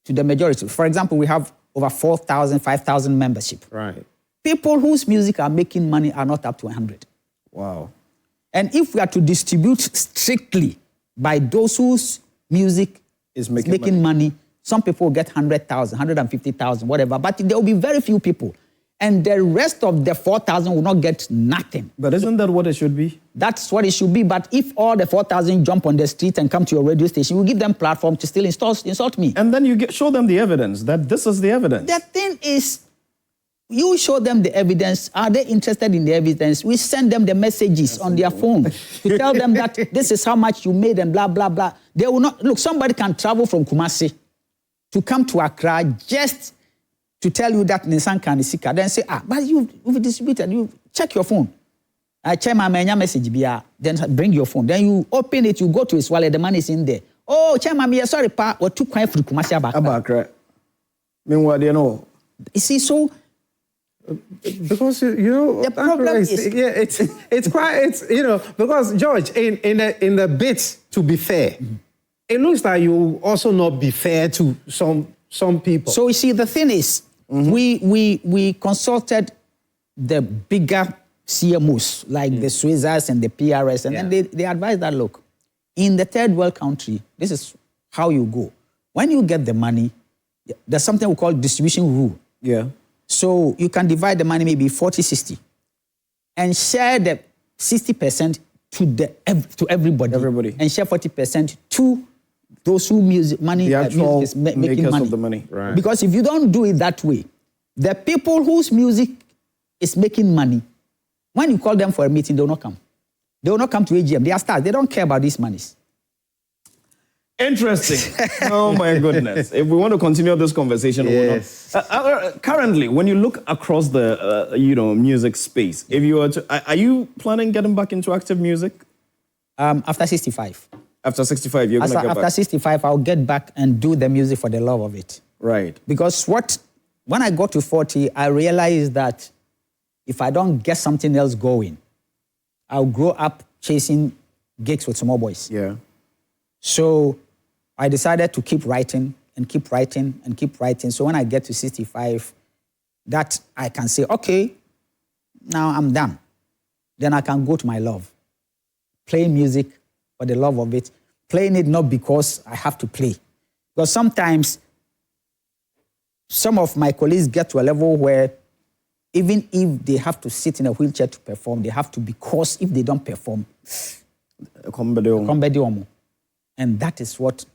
to the majority. For example, we have over 4,000, 5,000 membership. Right. People whose music are making money are not up to 100. Wow. And if we are to distribute strictly by those whose music Is is making making money, some people will get 100,000, 150,000, whatever, but there will be very few people. And the rest of the 4,000 will not get nothing. But isn't that what it should be? That's what it should be. But if all the 4,000 jump on the street and come to your radio station, you give them platform to still insult me. And then you show them the evidence that this is the evidence. The thing is, you show them the evidence. Are they interested in the evidence? We send them the messages on their phone to tell them that this is how much you made and blah, blah, blah. They will not, look, somebody can travel from Kumasi to come to Accra just to tell you that Nissan can sika. Then say, but you've distributed, you check your phone. I check my message, then bring your phone. Then you open it, you go to his wallet, the money is in there. Oh, check my sorry, pa, or too quiet for Kumasi Abakra. Meanwhile, you know. You see, so because you know the problem is it's quite you know, because George, in the bit to be fair, it looks like you also not be fair to some people. So you see, the thing is, we consulted the bigger CMOs like the Swizzers and the PRS, and then they advised that, look, in the third world country, this is how you go. When you get the money, there's something we call distribution rule. Yeah. So you can divide the money maybe 40-60 and share the 60% to everybody. Everybody. And share 40% to those who music money The actual music is making makers money. of the money. Right. Because if you don't do it that way, the people whose music is making money, when you call them for a meeting, they will not come. They will not come to AGM. They are stars. They don't care about these monies. Interesting. Oh my goodness. If we want to continue this conversation, Yes. we'll not. Currently, when you look across the music space, if you were to, are you planning getting back into active music? After 65. After 65, you're going to get After back. 65, I'll get back and do the music for the love of it. Right. Because when I got to 40, I realized that if I don't get something else going, I'll grow up chasing gigs with small boys. Yeah. So I decided to keep writing and keep writing and keep writing. So when I get to 65, that I can say, okay, now I'm done. Then I can go to my love. Playing music for the love of it. Playing it not because I have to play. Because sometimes some of my colleagues get to a level where even if they have to sit in a wheelchair to perform, they have to, because if they don't perform, Kombede. And that is what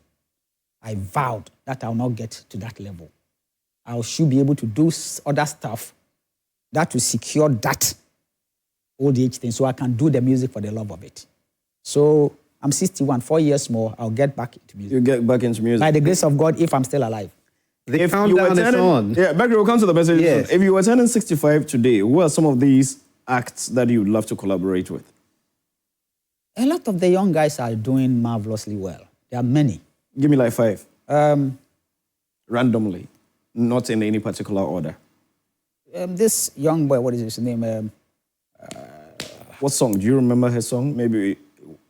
I vowed, that I'll not get to that level. I should be able to do other stuff that will secure that old age thing so I can do the music for the love of it. So I'm 61, 4 years more, I'll get back into music. You get back into music. By the grace of God, if I'm still alive. The If you were countdown is turning, on. yeah, Becky, we'll come to the message. Yes. If you were turning 65 today, who are some of these acts that you would love to collaborate with? A lot of the young guys are doing marvelously well. There are many. Give me like 5. Randomly, not in any particular order. This young boy, what is his name? What song? Do you remember his song? Maybe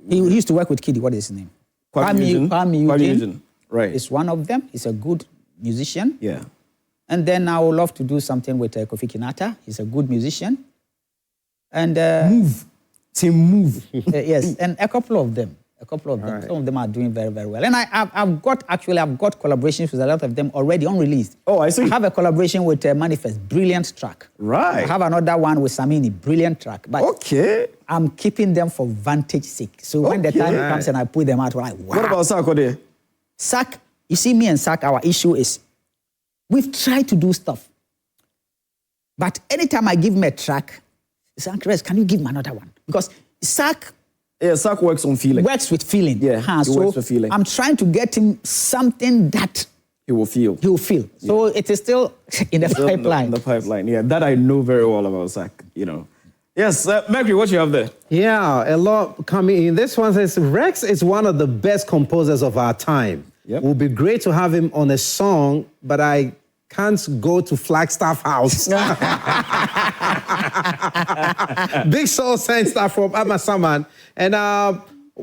He used to work with Kiddy. What is his name? Kwame Eugene. Right. Is one of them. He's a good musician. Yeah. And then I would love to do something with Kofi Kinata. He's a good musician. And Move. Team Move. yes, and a couple of them. A couple of them. Right. Some of them are doing very, very well. And I've got collaborations with a lot of them already unreleased. Oh, I see. I have a collaboration with Manifest, brilliant track. Right. I have another one with Samini, brilliant track. But Okay. I'm keeping them for vantage sake. So when the Okay. time comes and I put them out, we're like, wow. What about Sarkodie? Sack, you see, me and Sack, our issue is we've tried to do stuff. But anytime I give him a track, he says, Uncle Rex, can you give him another one? Because Sack Yeah, Sark works on feeling. works with feeling. Yeah, he so works with feeling. I'm trying to get him something that He will feel. he will feel. So it is still in the Still pipeline. In the pipeline. Yeah, that I know very well about Sark, you know. Yes, Mercury, what you have there? Yeah, a lot coming in. This one says, Rex is one of the best composers of our time. Yep. It would be great to have him on a song, but I can't go to Flagstaff House. Big soul sent stuff from Amasaman. And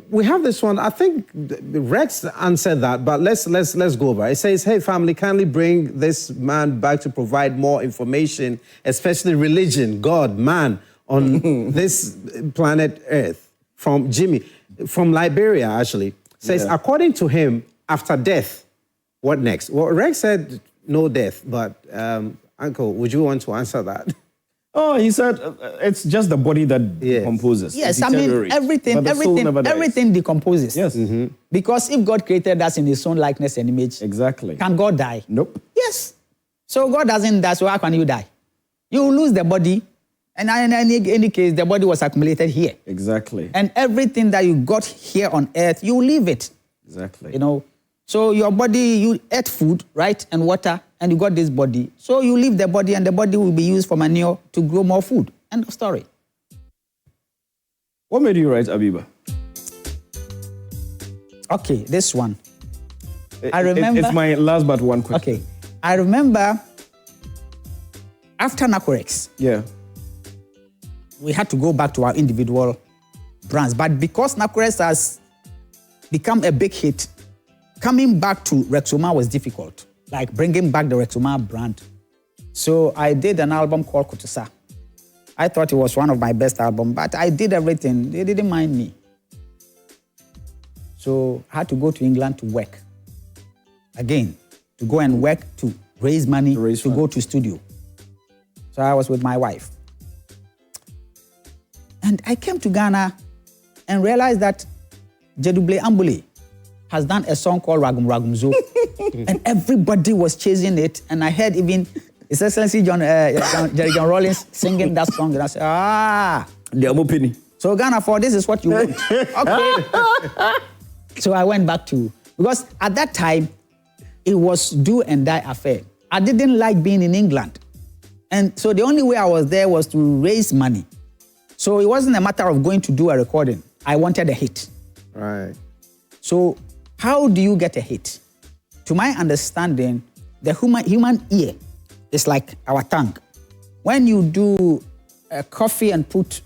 we have this one. I think Rex answered that, but let's go over. It says, hey, family, kindly bring this man back to provide more information, especially religion, God, man, on this planet Earth. From Jimmy, from Liberia, actually. Says, Yeah. according to him, after death, what next? Well, Rex said no death, but Uncle, would you want to answer that? Oh, he said it's just the body that Yes. decomposes. Yes, it I mean, deteriorates, everything but the soul never dies. decomposes. Yes. Because if God created us in his own likeness and image, Exactly. can God die? Nope. Yes. So God doesn't die, so how can you die? You will lose the body, and in any case, the body was accumulated here. Exactly. And everything that you got here on earth, you leave it. Exactly. You know, so your body, you ate food, right, and water, and you got this body. So you leave the body, and the body will be used for manure to grow more food. End of story. What made you write Abiba? Okay, this one. I remember. It's my last but one question. Okay, I remember after Nacorex, Yeah. we had to go back to our individual brands. But because Nacorex has become a big hit, coming back to Rexoma was difficult, like bringing back the Rexoma brand. So I did an album called Kutusa. I thought it was one of my best albums, but I did everything. They didn't mind me. So I had to go to England to work. Again, to go and work to raise money to go to studio. So I was with my wife. And I came to Ghana and realized that Jeduble Ambule has done a song called Ragum Ragum Zo. And everybody was chasing it. And I heard even His Excellency Jerry John Rawlings singing that song. And I said, The so Ghana, for this is what you want. Okay. So I went back to, because at that time, it was do and die affair. I didn't like being in England. And so the only way I was there was to raise money. So it wasn't a matter of going to do a recording. I wanted a hit. Right. So how do you get a hit? To my understanding, the human ear is like our tongue. When you do a coffee and put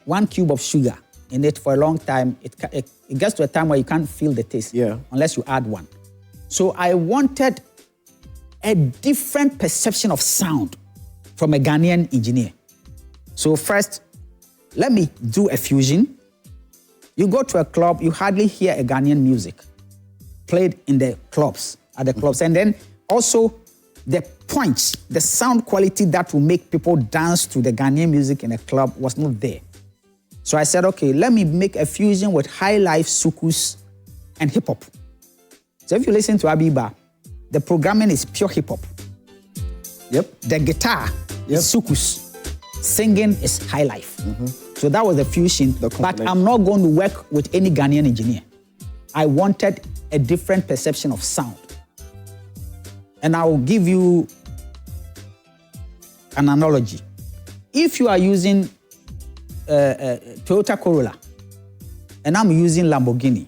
1 cube of sugar in it for a long time, it gets to a time where you can't feel the taste unless you add one. So I wanted a different perception of sound from a Ghanaian engineer. So first, let me do a fusion. You go to a club, you hardly hear a Ghanaian music played in the clubs, at the clubs. And then also the points, the sound quality that will make people dance to the Ghanaian music in a club was not there. So I said, okay, let me make a fusion with high life, sukus, and hip hop. So if you listen to Abiba, the programming is pure hip hop. Yep. The guitar is sukus. Singing is high life. So that was the fusion. But I'm not going to work with any Ghanaian engineer. I wanted a different perception of sound. And I will give you an analogy. If you are using Toyota Corolla and I'm using Lamborghini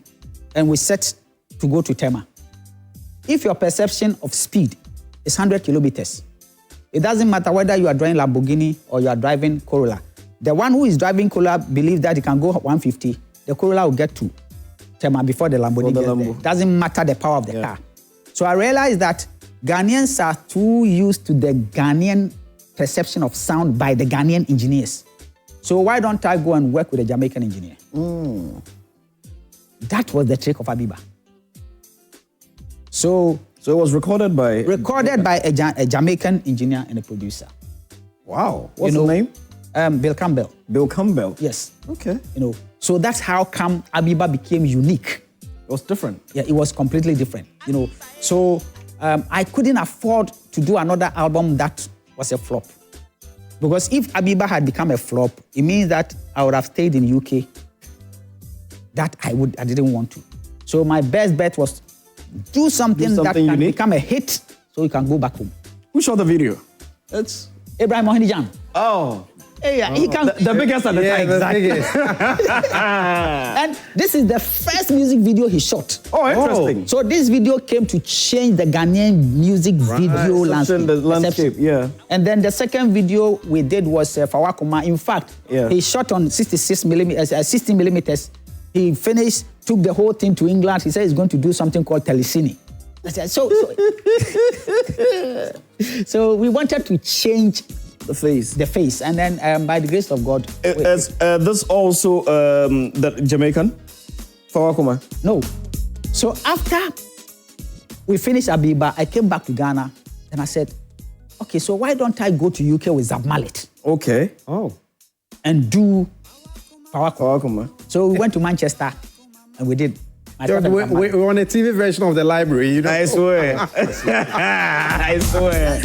and we set to go to Tema, if your perception of speed is 100 kilometers, it doesn't matter whether you are driving Lamborghini or you are driving Corolla. The one who is driving Corolla believes that he can go 150. The Corolla will get to Tema before the Lamborghini gets there. Doesn't matter the power of the car. So I realized that Ghanaians are too used to the Ghanaian perception of sound by the Ghanaian engineers. So why don't I go and work with a Jamaican engineer? That was the trick of Abiba. So it was recorded by a Jamaican engineer and a producer. Wow. What's the name? Bill Campbell. Bill Campbell. Yes. Okay. So that's how come Abiba became unique. It was different. Yeah, it was completely different. So I couldn't afford to do another album that was a flop. Because if Abiba had become a flop, it means that I would have stayed in UK. That I didn't want to. So my best bet was do something that can unique. become a hit so you can go back home. Who shot the video? It's Ibrahim Mohinijan. Oh. Yeah, he can. The biggest at the time. Exactly. And this is the first music video he shot. Oh, interesting. So this video came to change the Ghanaian music video landscape. The landscape, yeah. And then the second video we did was Fawakuma. In fact, he shot on 60 millimeters. He finished, took the whole thing to England. He said he's going to do something called telecine. I said, so we wanted to change the face. And then by the grace of God. This also the Jamaican? Fawakuma? No. So after we finished Abiba, I came back to Ghana and I said, okay, so why don't I go to UK with Zab Mallet? Okay. And do Fawakuma. So we went to Manchester and we did. We want a TV version of the library. I swear. I swear.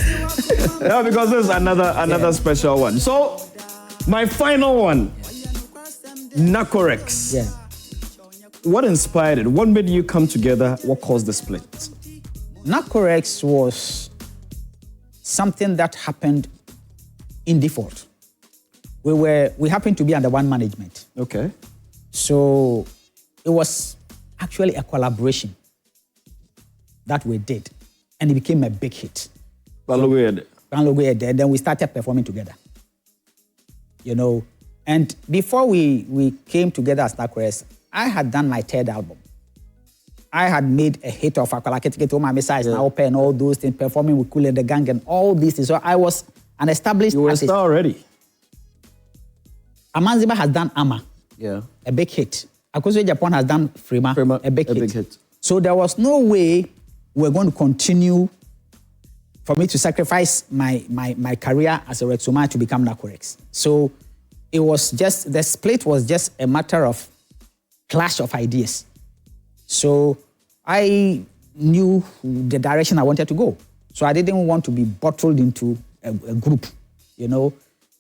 No, because this is another special one. So, my final one, Nacorex. Yeah. What inspired it? What made you come together? What caused the split? Nacorex was something that happened in default. We happened to be under one management. Okay. So it was actually a collaboration that we did, and it became a big hit. And then we started performing together. And before we came together as Nacorex, I had done my third album. I had made a hit of Akwala Ketikete Oma Mesa Now Open and all those things, performing with Kool and the Gang and all these things. So I was an established You were a artist. star already. Amanziba has done Ama, a big hit. Akoso Japan has done Frema, a big hit. So there was no way we were going to continue for me to sacrifice my career as a Rexoma to become Nacorex. So it was just, the split was just a matter of clash of ideas. So I knew the direction I wanted to go. So I didn't want to be bottled into a group,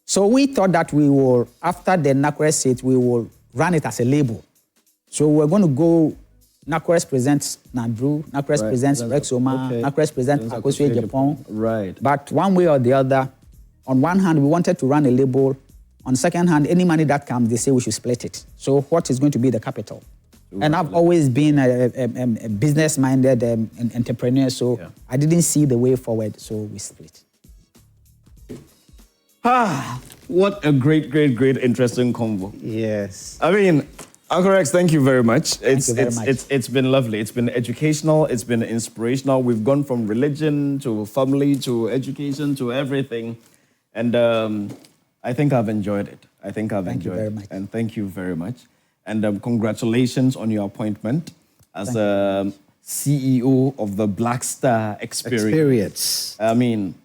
So we thought that we will, after the Nacorex hit, we will run it as a label. So we're going to go, Nacorex presents Nandru, Nacorex presents Rexoma, Nacorex presents Akoso Japan. Right. But one way or the other, on one hand, we wanted to run a label. On the second hand, any money that comes, they say we should split it. So what is going to be the capital? And I've always been a business-minded entrepreneur, so I didn't see the way forward, so we split. What a great, interesting convo. Yes. I mean, Nacorex, thank you very much. Thank you very much. It's been lovely. It's been educational. It's been inspirational. We've gone from religion to family to education to everything. And I think I've enjoyed it. Thank you very much. And thank you very much. And congratulations on your appointment as CEO of the Black Star Experience. I mean,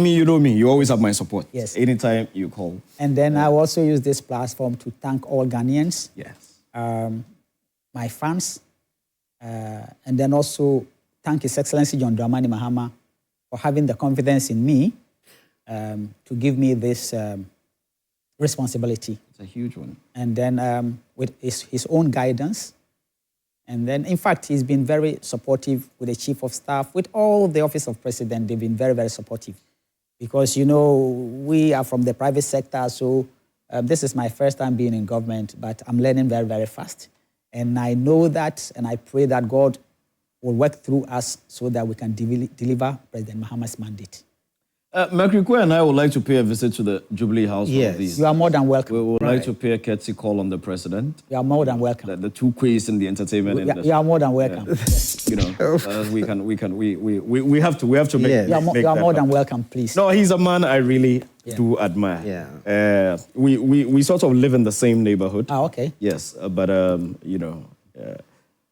me, you know me. You always have my support. Yes. Anytime you call. And then I also use this platform to thank all Ghanaians. Yes. My fans. And then also thank His Excellency John Dramani Mahama for having the confidence in me to give me this responsibility. It's a huge one. And then with his own guidance. And then, in fact, he's been very supportive with the Chief of Staff, with all the Office of President. They've been very, very supportive. Because, we are from the private sector, so this is my first time being in government, but I'm learning very, very fast. And I know that, and I pray that God will work through us so that we can deliver President Mahama's mandate. Makrikwe and I would like to pay a visit to the Jubilee House. Yes. You are more than welcome. We would like to pay a courtesy call on the president. You are more than welcome. The two quays in the entertainment industry. You are more than welcome. Yes. we have to make. You are more than welcome, please. No, he's a man I really do admire. Yeah. We sort of live in the same neighborhood. Okay. Yes, but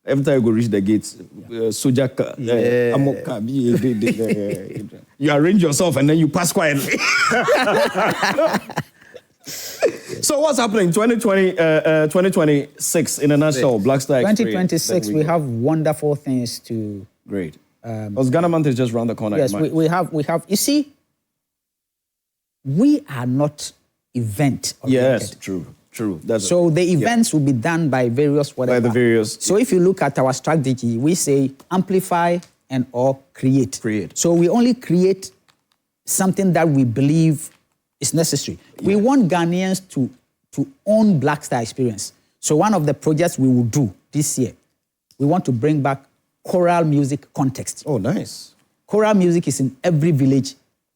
Every time you go reach the gates, soldier car, amok car, you arrange yourself and then you pass quietly. So what's happening 2026 in a nutshell, Black Star Experience? 2026, we have wonderful things to... Great. Because Ghana Month is just around the corner. Yes, we have, you see, we are not event oriented. Yes, true. So the events will be done by various whatever. By the various. So if you look at our strategy, we say amplify and or create. So we only create something that we believe is necessary. Yeah. We want Ghanaians to own Black Star Experience. So one of the projects we will do this year, we want to bring back choral music context. Oh, nice. Choral music is in every village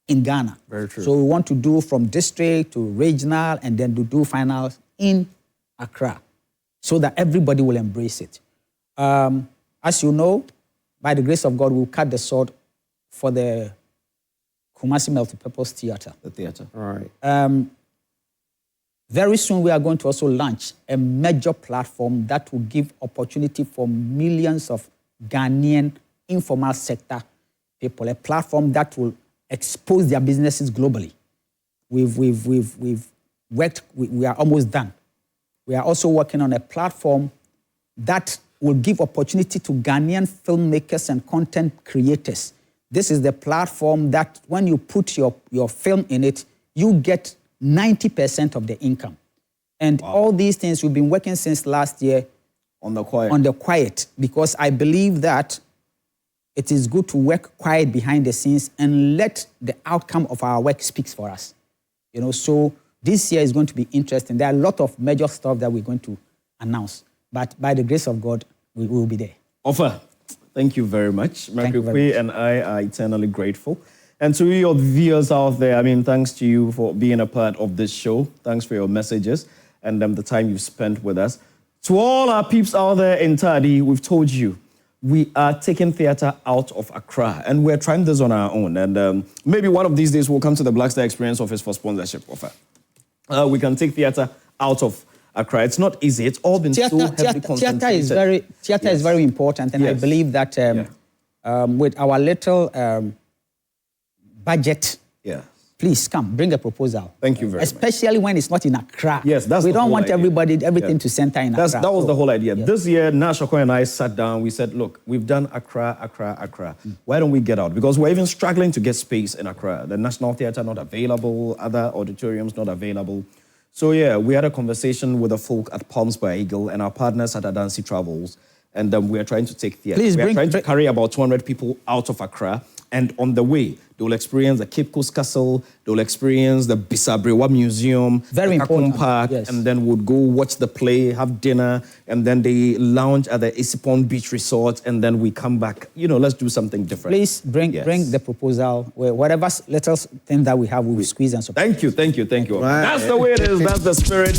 in Ghana. Very true. So we want to do from district to regional and then to do finals in Accra so that everybody will embrace it. As you know, by the grace of God, we'll cut the sword for the Kumasi Multipurpose Theatre. The theatre. All right. Very soon, we are going to also launch a major platform that will give opportunity for millions of Ghanaian informal sector people, a platform that will expose their businesses globally. We've worked, we are almost done. We are also working on a platform that will give opportunity to Ghanaian filmmakers and content creators. This is the platform that when you put your film in it, you get 90% of the income. And all these things, we've been working since last year on the quiet. On the quiet, because I believe that it is good to work quiet behind the scenes and let the outcome of our work speak for us. You know, so this year is going to be interesting. There are a lot of major stuff that we're going to announce, but by the grace of God, we will be there. Offer, thank you very much. Mark and I are eternally grateful. And to your viewers out there, I mean, thanks to you for being a part of this show. Thanks for your messages and the time you've spent with us. To all our peeps out there in Tadi, we've told you, we are taking theatre out of Accra, and we're trying this on our own. And maybe one of these days we'll come to the Black Star Experience office for sponsorship offer. We can take theatre out of Accra. It's not easy. It's all been so heavily concentrated. Theatre is very important, and I believe that with our little budget, please come, bring a proposal. Thank you very much. Especially when it's not in Accra. Yes, that's we the don't whole want idea. everything to center in Accra. That was the whole idea. This year, Nashoko and I sat down. We said, look, we've done Accra. Why don't we get out? Because we're even struggling to get space in Accra. The National Theatre not available, other auditoriums not available. So yeah, we had a conversation with the folk at Palms by Eagle and our partners at Adansi Travels. And we are trying to take theatre. We are trying to carry about 200 people out of Accra. And on the way, they will experience the Cape Coast Castle, they will experience the Bisabrewa Museum, Very the important. Kakung Park, and then we'll go watch the play, have dinner, and then they lounge at the Isipon Beach Resort, and then we come back. You know, let's do something different. Please bring the proposal. Whatever little thing that we have, we will squeeze and support. Thank you. Right. That's the way it is. That's the spirit.